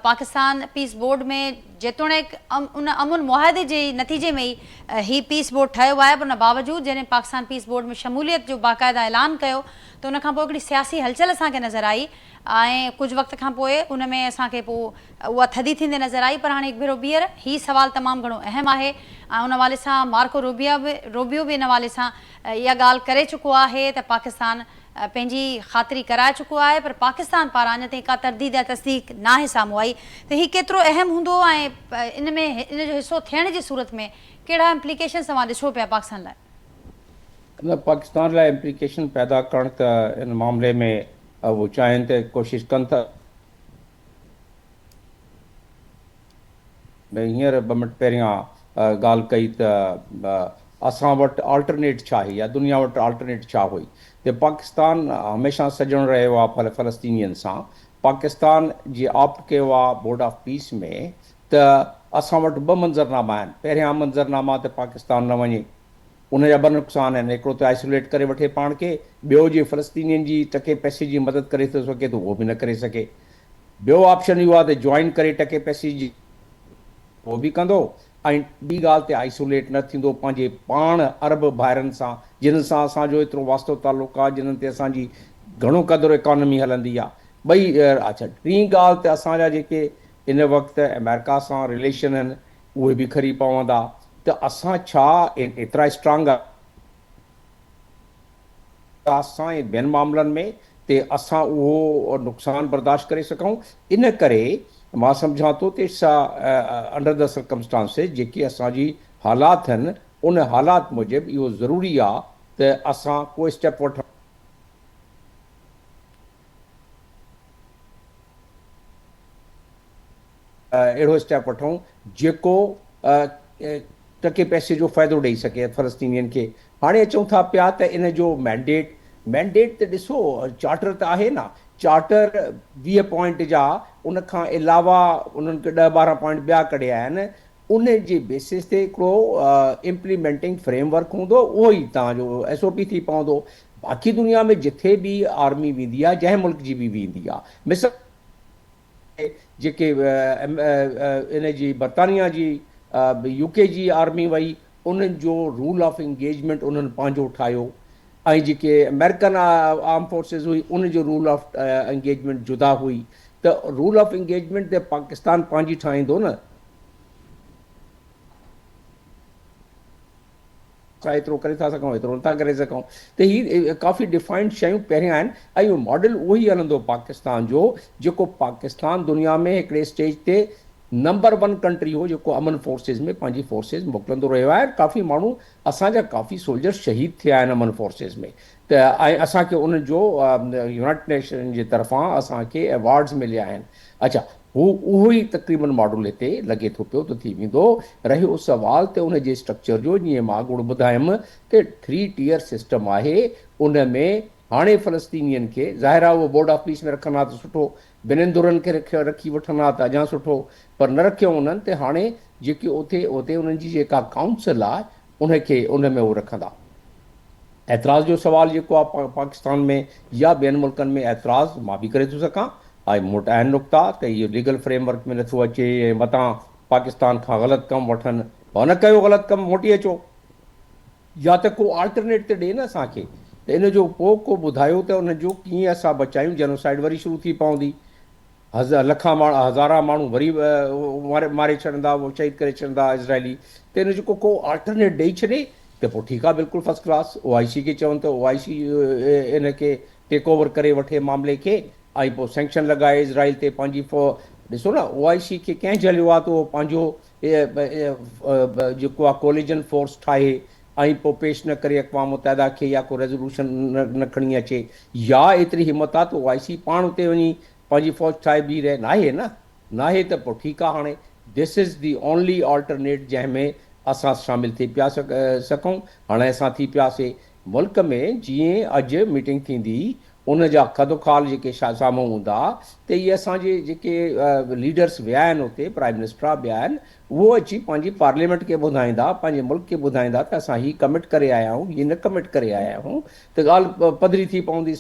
पाकिस्तान पीस बोर्ड में जेतोणीकि उन अमुन मुआहदे जे नतीजे में ई ही पीस बोर्ड ठहियो आहे, पर उन बावजूदि जॾहिं पाकिस्तान पीस बोर्ड में शमूलियत जो बाक़ाइदा ऐलान कयो त उन खां पोइ हिकिड़ी सियासी हलचल असांखे नज़र आई, ऐं कुझु वक़्त खां पोइ उन में असांखे पोइ उहा थधी थींदे नज़र आई। पर हाणे हिकु भेरो ॿीहर ही सवाल तमामु घणो अहम आहे, ऐं उन हवाले सां मार्को रोबियो बि इन हवाले सां इहा ॻाल्हि करे चुको आहे त पाकिस्तान पंहिंजी ख़ातिरी कराए चुको आहे, पर पाकिस्तान पारां अञा ताईं का तरदीद या तस्दीक नाहे साम्हूं आई। त हीउ केतिरो अहम हूंदो ऐं इन में इन जो हिसो थियण जी सूरत में कहिड़ा इम्प्लीकेशन्स तव्हां ॾिसो पिया पाकिस्तान लाइ? पाकिस्तान लाइ इम्प्लीकेशन पैदा करणु त इन मामले में वो चाहिनि त कोशिशि कनि था। हींअर 2 मिंट पहिरियां ॻाल्हि कई त असां वटि अल्टरनेट छा हुई या दुनिया वटि अल्टरनेट छा हुई। त पाकिस्तान हमेशह सजणु रहियो आहे फ़लस्तीनियन सां। पाकिस्तान जी ऑप्ट कयो आहे बोर्ड ऑफ पीस में त असां वटि 2 मंज़रनामा आहिनि। पहिरियां मंज़रनामा त पाकिस्तान न वञे, उनजा 2 नुक़सान आहिनि। हिकिड़ो त आइसोलेट करे वठे पाण खे, ॿियो जे फ़लस्तीनियन जी टके पैसे जी मदद करे थो सघे त उहो बि न करे सघे। ॿियो ऑप्शन इहो आहे त जॉइन करे टके पैसे जी उहो बि कंदो, ऐं ॿी ॻाल्हि ते आइसोलेट न थींदो पंहिंजे पाण अरब भाइरनि सां जिन्हनि सां असांजो एतिरो वास्तो तालुक़ु आहे, जिन्हनि ते असांजी घणो क़दुरु इकॉनमी हलंदी आहे। ॿई अच्छा, टीं ॻाल्हि त असांजा जेके इन वक़्तु अमेरिका सां रिलेशन आहिनि उहे बि खरी पवंदा, त असां छा एतिरा स्ट्रांग असां ऐं ॿियनि मामलनि में ते असां उहो नुक़सानु बर्दाश्त करे सघूं। इन करे मां सम्झां थो त अंडर द सर्कमस्टांसिस जेके असांजी हालात आहिनि उन हालात मूजिबि इहो ज़रूरी आहे त असां को स्टेप वठूं अहिड़ो स्टेप वठूं जेको टके पैसे जो फ़ाइदो ॾेई सघे फ़लस्तीनियुनि खे। हाणे अचूं था पिया त इन जो मैंडेट त ॾिसो, चार्टर त आहे न, चार्टर 20 पॉइंट जा, उन खां अलावा उन्हनि खे 10-12 पॉइंट ॿिया कढिया आहिनि। उन जे बेसिस ते हिकिड़ो इम्प्लीमेंटिंग फ्रेमवर्क हूंदो, उहो ई तव्हांजो SOP थी पवंदो। बाक़ी दुनिया में जिथे बि आर्मी वेंदी आहे, जंहिं मुल्क जी बि वेंदी आहे, मिसाल जेके इन जी बरतानिया जी UK जी आर्मी वई, उन्हनि जो रूल ऑफ इंगेजमेंट उन्हनि पंहिंजो ठाहियो, ऐं जेके अमेरिकन आर्म फोर्सिस हुई उन जो रूल ऑफ इंगेजमेंट जुदा हुई। त रूल ऑफ इंगेजमेंट ते पाकिस्तान पंहिंजी ठाहींदो न, असां एतिरो करे था सघूं, एतिरो नथा करे सघूं। त ही काफ़ी डिफाइंड शयूं पहिरियां आहिनि, ऐं इहो मॉडल उहो ई हलंदो पाकिस्तान जो, जेको पाकिस्तान दुनिया में हिकिड़े स्टेज ते नंबर 1 कंट्री हो जेको अमन फोर्सिस में पंहिंजी फोर्सिस मोकिलंदो रहियो आहे। काफ़ी माण्हू असांजा काफ़ी सोल्जर शहीद थिया आहिनि अमन फोर्सिस में, त ऐं असांखे उन्हनि जो यूनाइटेड नेशन जे तरफ़ां असांखे अवॉर्ड्स मिलिया आहिनि। अच्छा, उहो ई तक़रीबन मॉडल हिते लॻे थो पियो त थी वेंदो। रहियो सुवाल त उन जे स्ट्रक्चर जो, जीअं मां अॻोड़ ॿुधायमि त 3 टियर सिस्टम आहे। उन में हाणे फ़लस्तीनियुनि खे ज़ाहिर आहे उहो बोर्ड ऑफ पीस में रखंदा त सुठो, ॿिन्हिनि धुरनि खे रखी वठंदा त अञा सुठो, पर न रखियो उन्हनि त हाणे जेके उते उन्हनि जी जेका काउंसिल आहे उनखे उन में उहो रखंदा। ऐतराज़ जो सुवाल जेको आहे पाकिस्तान में या ॿियनि मुल्कनि में, ऐतराज़ मां बि करे थो सघां, ऐं मोटाइनि नुक़्ता त इहो लीगल फ्रेमवर्क में नथो अचे, ऐं मतां पाकिस्तान खां ग़लति कमु वठनि, न कयो ग़लति कमु, मोटी अचो, या त को आल्टरनेट त ॾे न असांखे। त इन जो पोइ को ॿुधायो त उन जो कीअं असां बचायूं। जेनोसाइड वरी शुरू थी पवंदी, लखां माण्हू, हज़ारा माण्हू वरी मारे छॾंदा, उहो शहीद करे छॾंदा इज़राइली। त इन जो को आल्टरनेट ॾेई छॾे त पोइ ठीकु आहे, बिल्कुलु फर्स्ट क्लास। OIC खे चवनि त OIC इन खे टेक ओवर करे वठे मामले खे, ऐं पोइ सैंक्शन लॻाए इज़राइल ते पंहिंजी ॾिसो न, OIC खे कंहिं झलियो आहे त उहो पंहिंजो जेको आहे कोलिजन फोर्स ठाहे ऐं पोइ पेश न करे अक़वाम मुतहदा खे, या को रेज़ोल्यूशन न खणी अचे, या एतिरी हिमत आहे त OIC पाण उते वञी पंहिंजी फ़ौज ठाहे बीह रहे। नाहे त पोइ ठीकु आहे। हाणे this is the only alternate जंहिंमें असां शामिलु थी पिया सघूं। हाणे असां थी पियासीं मुल्क में, जीअं अॼु मीटिंग थींदी उन जा खदुखाल जेके साम्हूं हूंदा, त इहे असांजे जेके लीडर्स विया आहिनि उते, प्राइम मिनिस्टर विया आहिनि, उहो अची पंहिंजी पार्लियामेंट खे ॿुधाईंदा, पंहिंजे मुल्क खे ॿुधाईंदा त असां हीअ कमिट करे आया आहियूं, हीअ न कमिट करे आया आहियूं, त ॻाल्हि पधरी थी पवंदी।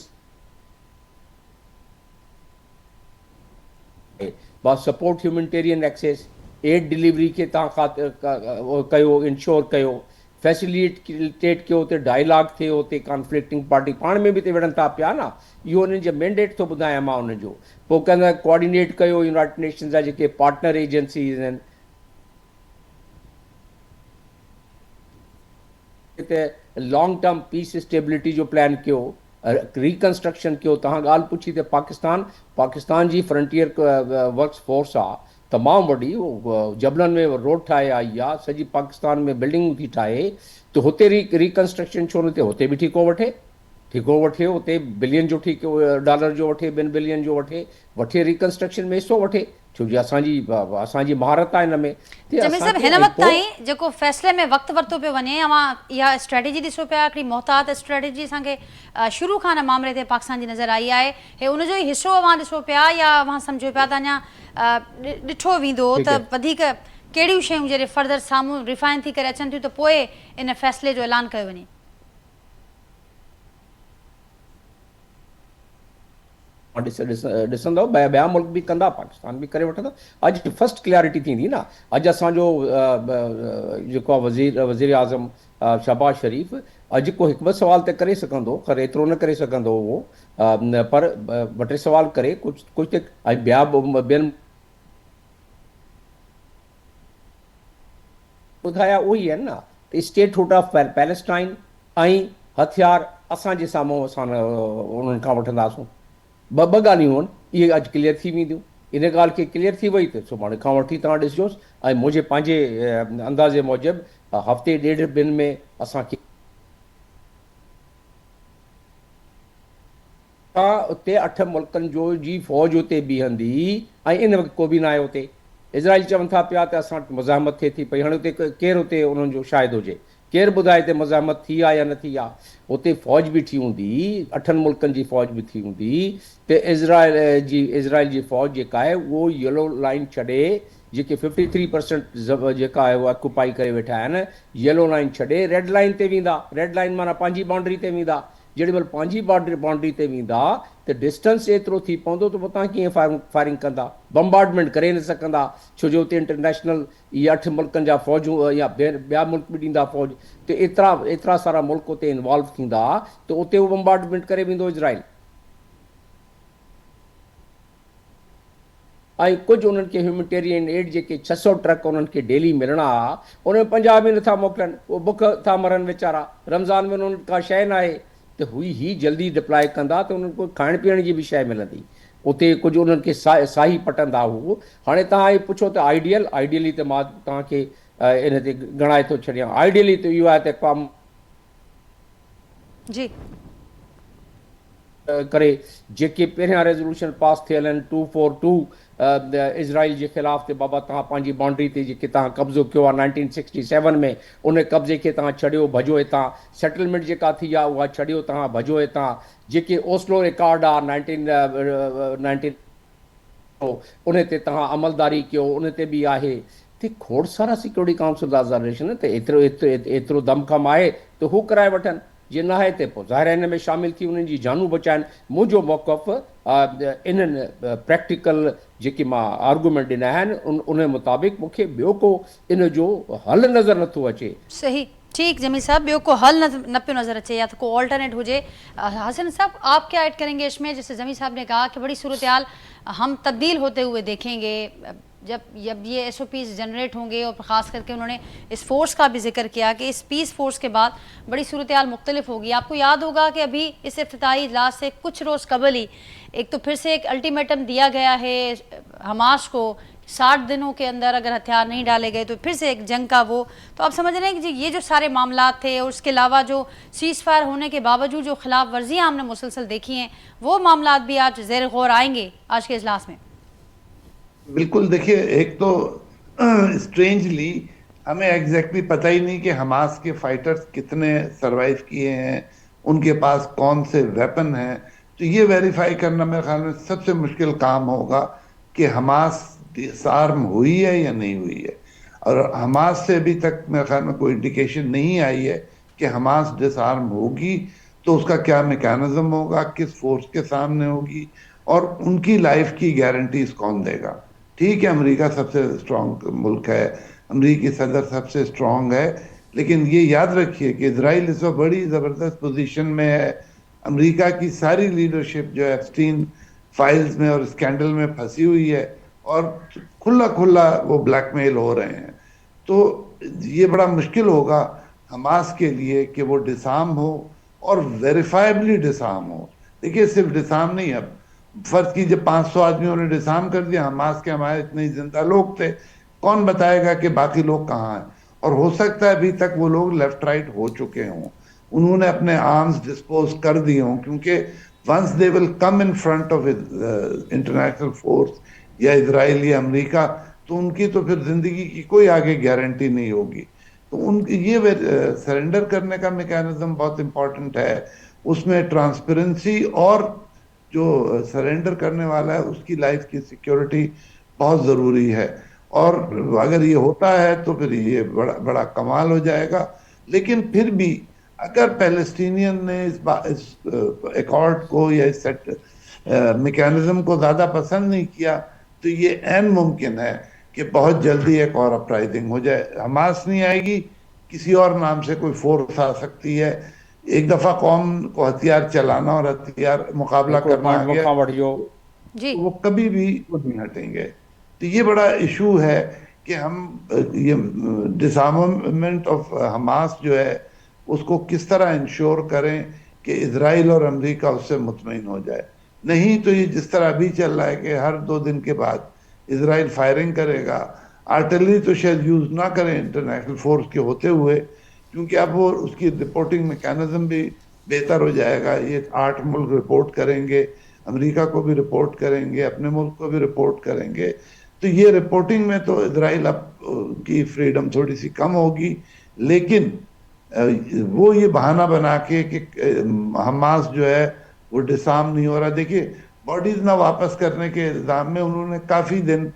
बस support humanitarian access, aid delivery खे तव्हां कयो, इंश्योर कयो, फैसिलिटेट कयो, उते डायलॉग थिए, उते कॉन्फ्लिक्टिंग पार्टी पाण में बि हिते विढ़नि था पिया न। इहो उन्हनि जो मैंडेट थो ॿुधायां मां उनजो। पोइ कंदा कोऑर्डिनेट कयो यूनाइटेड नेशंस जा जेके पार्टनर एजेंसीज़ आहिनि, त लॉन्ग टर्म पीस स्टेबिलिटी जो प्लान कयो, रिकंस्ट्रक्शन कयो। तव्हां ॻाल्हि पुछी त पाकिस्तान जी फ्रंटियर वर्क्स फोर्स आहे तमामु वॾी, जबलनि में रोड ठाहे आई आहे, सॼी पाकिस्तान में बिल्डिंगूं थी ठाहे, त हुते रिकंस्ट्रक्शन छो न थिए, हुते बि ठीको वठे, हुते बिलियन जो $1 जो वठे, $2 बिलियन जो वठे, रिकंस्ट्रक्शन में हिसो वठे, छो जो असांजी महारत आहे हिन में। जमील साहब, हिन वक़्त ताईं जेको फ़ैसिले में वक़्तु वरितो पियो वञे, इहा स्ट्रेटेजी ॾिसो पिया, हिकिड़ी मोहतात स्ट्रेटेजी असांखे शुरू खां हिन मामले ते पाकिस्तान जी नज़र आई आहे। हे उनजो ई हिसो अवां ॾिसो पिया, या अवां सम्झो पिया त अञा ॾिठो वेंदो त वधीक कहिड़ियूं शयूं जॾहिं फर्दर साम्हूं रिफाइन थी करे अचनि थियूं त पोइ इन फ़ैसिले जो ऐलान कयो वञे? ॾिसंदव ॿिया मुल्क बि कंदा, पाकिस्तान बि करे वठंदो। अॼु फर्स्ट क्लैरिटी थींदी न। अॼु असांजो जेको आहे वज़ीर आज़म शहबाज शरीफ़ अॼु को हिकु ॿ सवाल ते करे सघंदो, पर एतिरो न करे सघंदो उहो, पर ॿ टे सवाल करे कुझु त ऐं ॿिया ॿियनि ॿुधाया उहो ई आहिनि न, त स्टेटहुड ऑफ पैलेस्टाइन ऐं हथियार असांजे साम्हूं असां उन्हनि खां वठंदासीं। ॿ ॻाल्हियूं आहिनि, इहे अॼु क्लियर थी वेंदियूं। इन ॻाल्हि खे क्लियर थी वई त सुभाणे खां वठी तव्हां ॾिसजोसि। ऐं मुंहिंजे पंहिंजे अंदाज़े मूजिबि हफ़्ते ॾेढ ॿिनि में असांखे उते 8 मुल्कनि जी फ़ौज उते बीहंदी, ऐं इन वक़्तु को बि न आहे उते। इज़राइल चवनि था पिया त असां वटि मज़ाहमत थिए थी पई, हाणे उते केरु उते उन्हनि जो शायदि हुजे, केरु ॿुधाए हिते मज़ाहमत थी आहे या न थी आहे। उते फ़ौज बि थी हूंदी, 8 मुल्कनि जी फ़ौज बि थी हूंदी, त इज़राइल जी फ़ौज जेका आहे उहो येलो लाइन छॾे, जेके 53% जेका आहे उहा ऑक्यूपाई करे वेठा आहिनि, येलो लाइन छॾे रेड लाइन ते वेंदा। रेड लाइन माना पंहिंजी बाउंड्री ते वेंदा। जेॾी महिल पंहिंजी बाउंड्री ते वेंदा त डिस्टेंस एतिरो थी पवंदो त पोइ तव्हां कीअं फायरिंग कंदा, बम्बार्डमेंट करे न सघंदा, छो जो उते इंटरनेशनल इहे 8 मुल्कनि जा फ़ौजूं या ॿिया मुल्क बि ॾींदा फ़ौज, त एतिरा सारा मुल्क उते इन्वॉल्व थींदा, त उते उहो बम्बार्डमेंट करे वेंदो इज़राइल। ऐं कुझु उन्हनि खे ह्यूमैनिटेरियन एड जेके 600 ट्रक उन्हनि खे डेली मिलणा, उन पंजाब में नथा मोकिलनि, उहे बुख था मरनि वीचारा। रमज़ान में उन्हनि का शइ न आहे, त ही जल्दी डिप्लाए कंदा त उन्हनि को खाइण पीअण जी बि शइ मिलंदी। उते कुझु उन्हनि खे साही पटंदा हू। हाणे तव्हां इहे पुछो त आइडियली त मां तव्हांखे इन ते ॻणाए थो छॾियां। आइडियली त इहो आहे त अक़वाम जी करे जेके पहिरियां रेज़ोल्यूशन पास थियल आहिनि 242 इज़राइल जे ख़िलाफ़, ते बाबा तव्हां पंहिंजी बाउंड्री ते जेके तव्हां कब्ज़ो कयो आहे 1967 में, उन कब्ज़े खे तव्हां छॾियो, भॼो हितां। सेटलमेंट जेका थी आहे उहा छॾियो, तव्हां भॼो हितां। जेके ओस्लो रिकॉर्ड आहे 1990 उन ते तव्हां अमलदारी कयो, उन ते बि आहे। त खोड़ सारा सिक्योरिटी काउंसिल ऑर्गेनाइज़ेशन त एतिरो दमख़म आहे त हू कराए वठनि। जे न आहे त पोइ ज़ाहिर इन में शामिल थी उन्हनि जी जानूं बचाइनि। मुंहिंजो मौक़फ़ इन्हनि प्रैक्टिकल जेके मां आर्गूमेंट ॾिना आहिनि उन मुताबिक़ मूंखे ॿियो को इन जो हल नज़र नथो अचे। सही, ठीक जमील साहब, ॿियो को हल न पियो नज़र अचे या तो को ऑल्टरनेट हुजे। हसन साहब, आप क्या ऐड करेंगे इसमें? जैसे जमील साहब ने कहा कि बड़ी सूरत हाल हम तब्दील होते हुए देखेंगे जब ये SOPs जनरेट होंगे, और ख़ास करके उन्होंने इस फोर्स का भी जिक्र किया कि इस पीस फोर्स के बाद बड़ी सूरत हाल मुख्तलिफ होगी। आपको याद होगा कि अभी इस इफ्तिताई इजलास से कुछ रोज़ कबल ही एक तो फिर से एक अल्टीमेटम दिया गया है हमास को, 60 दिनों के अंदर अगर हथियार नहीं डाले गए तो फिर से एक जंग का वो। तो आप समझ रहे हैं कि ये जो सारे मामला थे, और उसके अलावा जो सीज़ फायर होने के बावजूद जो खिलाफ वर्जियाँ हमने मुसलसल देखी हैं, वो मामला भी आज ज़ेर गौर आएंगे आज के इजलास में। बिल्कुल, देखिए, एक तो स्ट्रेंजली हमें एग्जैक्टली पता ही नहीं कि हमास के फाइटर्स कितने सरवाइव किए हैं, उनके पास कौन से वेपन हैं। तो ये वेरीफाई करना मेरे ख्याल में सबसे मुश्किल काम होगा कि हमास डिसआर्म हुई है या नहीं हुई है। और हमास से अभी तक मेरे ख्याल में कोई इंडिकेशन नहीं आई है कि हमास डिसआर्म होगी तो उसका क्या मैकेनिज्म होगा, किस फोर्स के सामने होगी, और उनकी लाइफ की गारंटीज कौन देगा। ठीक है, अमेरिका सबसे स्ट्रांग मुल्क है, अमेरिकी सदर सबसे स्ट्रांग है, लेकिन ये याद रखिए कि इजराइल इस वक्त बड़ी ज़बरदस्त पोजीशन में है। अमेरिका की सारी लीडरशिप जो एप्स्टीन फाइल्स में और स्कैंडल में फंसी हुई है, और खुला वो ब्लैकमेल हो रहे हैं। तो ये बड़ा मुश्किल होगा हमास के लिए कि वो डिसआर्म हो और वेरीफाइबली डिसआर्म हो। देखिए, सिर्फ डिसआर्म नहीं, अब फर्ज कीजिए 500 आदमियों ने डिसआर्म कर दिया, हमास के हमारे इतने जिंदा लोग थे, कौन बताएगा कि बाकी लोग कहाँ हैं। और हो सकता है अभी तक वो लोग लेफ्ट राइट हो चुके हों, उन्होंने अपने आर्म्स डिस्पोज कर दिए हों, क्योंकि once they will come in front of international force या इजराइल या अमेरिका, तो उनकी तो फिर जिंदगी की कोई आगे गारंटी नहीं होगी। तो उनकी ये सरेंडर करने का मैकेनिज्म बहुत इंपॉर्टेंट है। उसमें ट्रांसपेरेंसी और जो सरेंडर करने वाला है उसकी लाइफ की सिक्योरिटी बहुत ज़रूरी है। और अगर ये होता है तो फिर ये बड़ा कमाल हो जाएगा। लेकिन फिर भी अगर पैलेस्टीनियन ने इस अकॉर्ड को या इस میکینزم کو زیادہ پسند نہیں کیا تو یہ عین ممکن ہے کہ بہت جلدی ایک اور اپرائزنگ ہو جائے. حماس نہیں آئے گی, کسی اور نام سے کوئی فورس آ سکتی ہے. ایک دفعہ قوم کو ہتھیار چلانا اور ہتھیار مقابلہ کرنا آ گیا جی وہ کبھی بھی نہیں ہٹیں گے. تو یہ بڑا ایشو ہے کہ ہم یہ ڈس آرمامنٹ آف حماس جو ہے اس کو کس طرح انشور کریں کہ اسرائیل اور امریکہ اس سے مطمئن ہو جائے. نہیں تو یہ جس طرح ابھی چل رہا ہے کہ ہر 2 دن کے بعد اسرائیل فائرنگ کرے گا. آرٹلری تو شاید یوز نہ کریں انٹرنیشنل فورس کے ہوتے ہوئے, کیونکہ اب وہ اس کی رپورٹنگ میکینزم بھی بہتر ہو جائے گا. یہ 8 ملک رپورٹ کریں گے, امریکہ کو بھی رپورٹ کریں گے, اپنے ملک کو بھی رپورٹ کریں گے. تو یہ رپورٹنگ میں تو اسرائیل اب کی فریڈم تھوڑی سی کم ہوگی, لیکن وہ یہ بہانہ بنا کے کہ حماس جو ہے وہ ڈسارم نہیں ہو رہا. دیکھیے باڈیز نہ واپس کرنے کے الزام میں انہوں نے کافی دن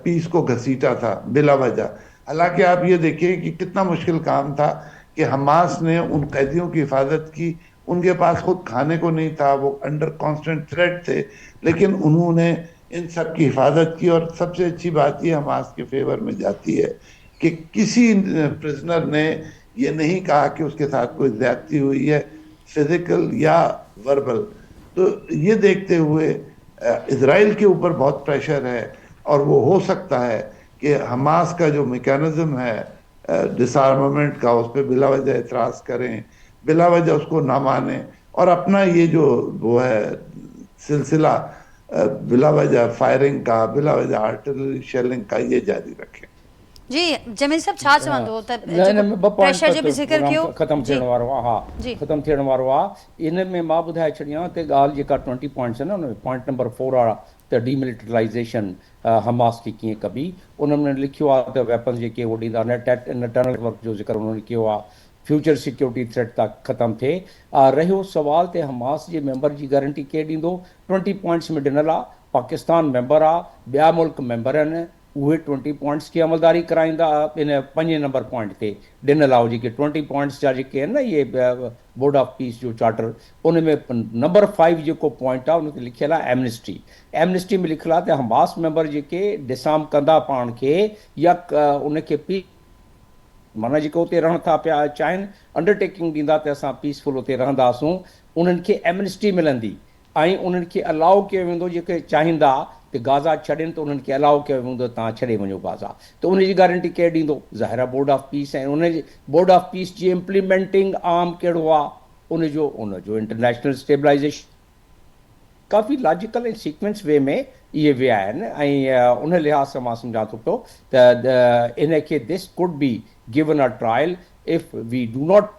پیس کو گھسیٹا تھا بلا وجہ. حالانکہ آپ یہ دیکھیں کہ کتنا مشکل کام تھا کہ حماس نے ان قیدیوں کی حفاظت کی. ان کے پاس خود کھانے کو نہیں تھا, وہ انڈر کانسٹنٹ تھریٹ تھے, لیکن انہوں نے ان سب کی حفاظت کی. اور سب سے اچھی بات یہ حماس کے فیور میں جاتی ہے کہ کسی پرزنر نے یہ نہیں کہا کہ اس کے ساتھ کوئی زیادتی ہوئی ہے, فزیکل یا وربل. تو یہ دیکھتے ہوئے اسرائیل کے اوپر بہت پریشر ہے, اور وہ ہو سکتا ہے کہ حماس کا جو میکینزم ہے ڈس آرمامنٹ کا, اس پہ بلا وجہ اعتراض کریں, بلا وجہ اس کو نہ مانیں, اور اپنا یہ جو وہ ہے سلسلہ بلا وجہ فائرنگ کا, بلا وجہ آرٹلری شیلنگ کا, یہ جاری رکھیں. جی جمیل صاحب छा चवंदो त प्रेशर जो बि ज़िक्र कयो ख़तमु थियण वारो आहे. हा ख़तमु थियण वारो आहे. इन में मां ॿुधाए छॾियां त ॻाल्हि जेका 20 पॉइंट्स आहिनि उन में पॉइंट नंबर 4 आहे त डीमिलिटराइज़ेशन हमास खे कीअं कबी. उन में लिखियो आहे त वेपन्स जेके उहो ॾींदा, इंटरनल नेटवर्क जो ज़िक्र उन्होंने कयो आहे, फ्यूचर सिक्योरिटी थ्रेट था ख़तमु थिए. रहियो सुवाल ते हमास जे मेंबर जी गारंटी केरु ॾींदो. 20 पॉइंट्स में ॾिनल आहे, पाकिस्तान मेंबर आहे, ॿिया मुल्क मेंबर आहिनि, उहे 20 पॉइंट्स की अमलदारी कराईंदा. इन 5 नंबर पॉइंट ते ॾिनल आहे जेके 20 पॉइंट्स जा जेके आहिनि न इहे बोर्ड ऑफ पीस जो चार्टर, उन में नंबर 5 जेको पॉइंट आहे उन ते लिखियलु आहे एमनिस्टी. एमनिस्टी में लिखियलु आहे त हमास मेंबर जेके डिसाम कंदा पाण खे या उनखे पी माना जेको उते रहण था पिया चाहिनि, अंडरटेकिंग ॾींदा त असां पीसफुल उते रहंदासूं, उन्हनि खे एमनिस्टी मिलंदी. ऐं उन्हनि खे अलाउ कयो वेंदो, जेके चाहींदा कि गाज़ा छॾनि त उन्हनि खे अलाउ कयो वेंदो तव्हां छॾे वञो गाज़ा. त उनजी गारंटी केरु ॾींदो? ज़ाहिर आहे बोर्ड ऑफ पीस. ऐं उनजे बोर्ड ऑफ पीस जी इम्प्लीमेंटिंग आर्म कहिड़ो आहे? उनजो इंटरनेशनल स्टेबलाइज़ेशन. काफ़ी लॉजिकल ऐं सीक्वेंस वे में इहे विया आहिनि. ऐं उन लिहाज़ सां मां सम्झां थो पियो त इनखे this could be given a trial if we do not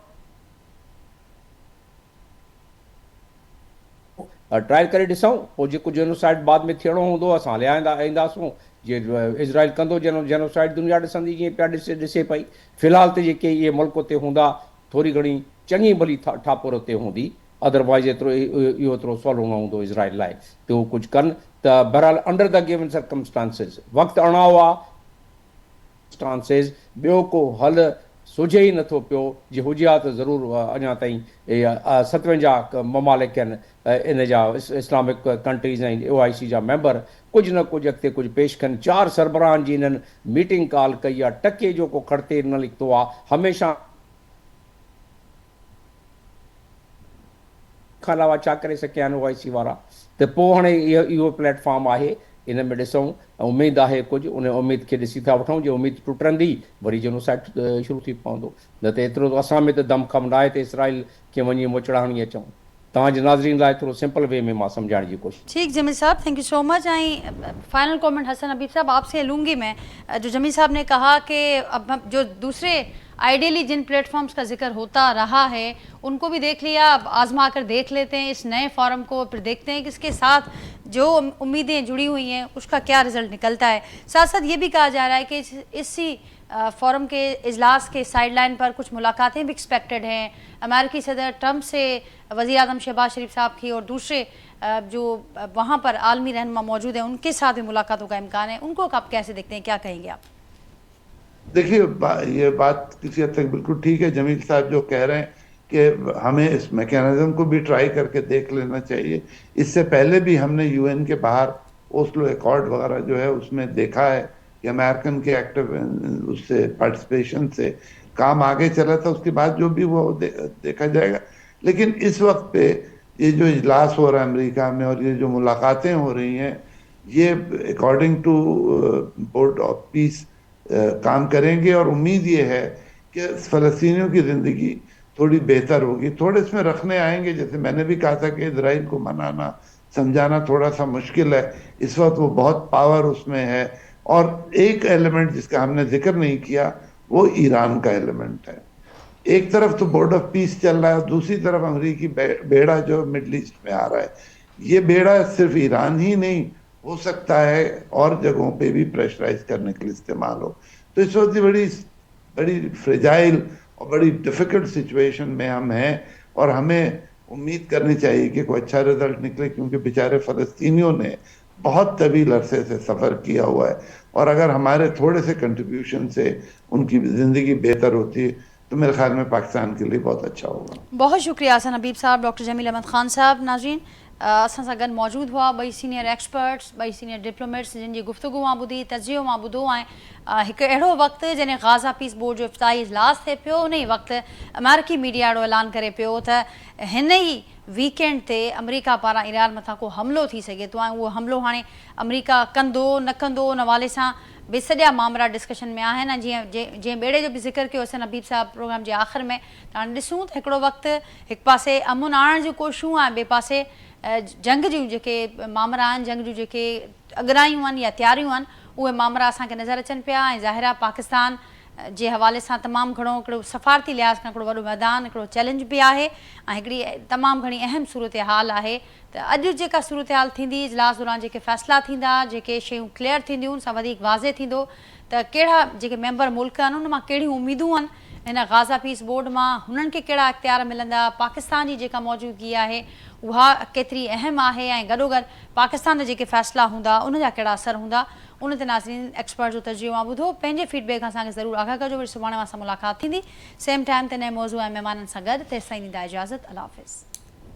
trial करे ॾिसूं. पोइ जेको जेनोसाइड बाद में थियणो हूंदो असां हलिया ईंदासूं. जे इज़राइल कंदो जेनोसाइड दुनिया ॾिसंदी जीअं पिया ॾिसे पई. फ़िलहाल त जेके इहे मुल्क उते हूंदा, थोरी घणी चङी भली ठापुर उते हूंदी, अदरवाइज़ इहो एतिरो सवलो न हूंदो इज़राइल लाइ त उहो कुझु कनि. त बहरहाल अंडर द गिवन सर्कमस्टांसिस वक़्तु अरिड़ाओ आहे. स्टांसिस ॿियो को हल सुझे ई नथो पियो. जे हुजे हा त ज़रूरु अञा ताईं 57 ममालिक आहिनि इन जा, इस्लामिक कंट्रीज़ ऐं OIC जा मेंबर, कुझु न कुझु अॻिते कुझु पेश कनि. 4 सरबराहनि जी इन्हनि मीटिंग कॉल कई आहे. टके जो को खड़ते न निकितो आहे. हमेशह खां अलावा छा करे सघिया आहिनि OIC वारा. त पोइ हाणे इहो प्लेटफॉर्म आहे. इन में ॾिसूं. उमेदु आहे कुझु, उन उमेद खे ॾिसी था वठूं. जे उमेद टुटंदी वरी जेनोसाइड शुरू थी पवंदो. न त एतिरो त असां में त दमख़म न आहे त इसराइल खे वञी मोचड़ा हणी अचूं. तव्हांजे नाज़रीन लाइ थोरो सिंपल वे में मां समझाइण जी कोशिशि. ठीक जमील साहब, thank you so much. Final comment Hasan Habib साहब आपसे लूँगी मैं. जो जमील साहब ने कहा कि अब जो दूसरे आइडियली जिन प्लेटफॉर्म्स का जिक्र होता रहा है उनको भी देख लिया, अब आजमा कर देख लेते हैं इस नए फोरम को, फिर देखते हैं कि इसके साथ जो उम्मीदें जुड़ी हुई हैं उसका क्या रिजल्ट निकलता है. साथ साथ ये भी कहा जा रहा है कि इसी फोरम के इजलास के साइडलाइन पर कुछ मुलाकातें भी एक्सपेक्टेड हैं. अमेरिकी सदर ट्रंप से वज़ीर आज़म शहबाज शरीफ साहब की और दूसरे जो वहाँ पर आलमी रहनुमा मौजूद हैं उनके साथ भी मुलाकातों का इम्कान है. उनको आप कैसे देखते हैं, क्या कहेंगे आप? देखिए ये बात किसी हद तक बिल्कुल ठीक है जमील साहब जो कह रहे हैं کہ ہمیں اس میکینزم کو بھی ٹرائی کر کے دیکھ لینا چاہیے. اس سے پہلے بھی ہم نے UN کے باہر اوسلو ایکارڈ وغیرہ جو ہے اس میں دیکھا ہے کہ امریکن کے ایکٹیو اس سے پارٹیسپیشن سے کام آگے چلا تھا. اس کے بعد جو بھی وہ دیکھا جائے گا. لیکن اس وقت پہ یہ جو اجلاس ہو رہا ہے امریکہ میں اور یہ جو ملاقاتیں ہو رہی ہیں یہ according to board of peace کام کریں گے, اور امید یہ ہے کہ فلسطینیوں کی زندگی تھوڑی بہتر ہوگی. تھوڑے اس میں رکھنے آئیں گے, جیسے میں نے بھی کہا تھا کہ اسرائیل کو منانا سمجھانا تھوڑا سا مشکل ہے اس وقت, وہ بہت پاور اس میں ہے. اور ایک ایلیمنٹ جس کا ہم نے ذکر نہیں کیا وہ ایران کا ایلیمنٹ ہے. ایک طرف تو بورڈ آف پیس چل رہا ہے, دوسری طرف امریکی بیڑا جو مڈل ایسٹ میں آ رہا ہے. یہ بیڑا صرف ایران ہی نہیں ہو سکتا ہے اور جگہوں پہ بھی پریشرائز کرنے کے لیے استعمال ہو. تو اس وقت بڑی فریجائل اور بڑی ڈیفیکلٹ سچویشن میں ہم ہیں, اور ہمیں امید کرنی چاہیے کہ کوئی اچھا رزلٹ نکلے, کیونکہ بیچارے فلسطینیوں نے بہت طویل عرصے سے سفر کیا ہوا ہے, اور اگر ہمارے تھوڑے سے کنٹریبیوشن سے ان کی زندگی بہتر ہوتی ہے تو میرے خیال میں پاکستان کے لیے بہت اچھا ہوگا. بہت شکریہ حسن حبیب صاحب, ڈاکٹر جمیل احمد خان صاحب. ناظرین اساں ساں گॾु موجود ہوا ॿई سینئر ایکسپرट्स, ॿई सीनियर डिप्लोमेट्स जिन जी गुफ़्तगू मां ॿुधी, तजियो मां ॿुधो. ऐं हिकु अहिड़ो वक़्तु जॾहिं गाज़ा पीस बोर्ड जो इफ़्ताही इजलास थिए पियो, उन ई वक़्तु अमेरिकी मीडिया अहिड़ो ऐलान करे पियो त हिन ई वीकेंड ते अमेरिका पारां ईरान मथां को हमिलो थी सघे थो, ऐं उहो हमिलो हाणे अमेरिका कंदो न कंदो उन हवाले सां बि सॼा मामला डिस्कशन में आहिनि. जीअं ॿेड़े जो बि ज़िक्र कयो हसन हबीब साहब प्रोग्राम जे आख़िर में, त हाणे ॾिसूं त हिकिड़ो वक़्तु हिकु पासे अमुन आणण जूं कोशिशूं ऐं ॿिए पासे जंग जूं जेके मामला आहिनि, जंग जूं जेके अॻरायूं आहिनि या तयारियूं आहिनि, उहे मामला असांखे नज़र अचनि पिया. ऐं ज़ाहिर आहे पाकिस्तान जे हवाले सां तमामु घणो हिकिड़ो सफ़ारती लिहाज़ खां हिकिड़ो वॾो मैदान, हिकिड़ो चैलेंज बि आहे, ऐं हिकिड़ी तमामु घणी अहम सूरत हाल आहे. त अॼु जेका सूरत हाल थींदी, इजलास दौरान जेके फ़ैसिला थींदा, जेके शयूं क्लियर थींदियूं, उन सां वधीक वाज़े थींदो त कहिड़ा जेके मेंबर मुल्क आहिनि उन मां कहिड़ियूं उमेदूं आहिनि हिन गाज़ा पीस बोर्ड मां, हुननि खे कहिड़ा इख्तियार मिलंदा, पाकिस्तान जी जेका मौजूदगी आहे उहा केतिरी अहम आहे, ऐं गॾोगॾु पाकिस्तान जा जेके फ़ैसिला हूंदा उन जा कहिड़ा असर हूंदा, उन ते नाज़रीन एक्सपर्ट जो तजियो मां ॿुधो. पंहिंजे फीडबैक असांखे ज़रूरु आगाह कजो. वरी सुभाणे असां मुलाक़ात थींदी सेम टाइम ते नए मौज़ू ऐं महिमाननि सां गॾु. तेसिताईं ॾींदा इजाज़त. अल्लाह हाफ़िज़.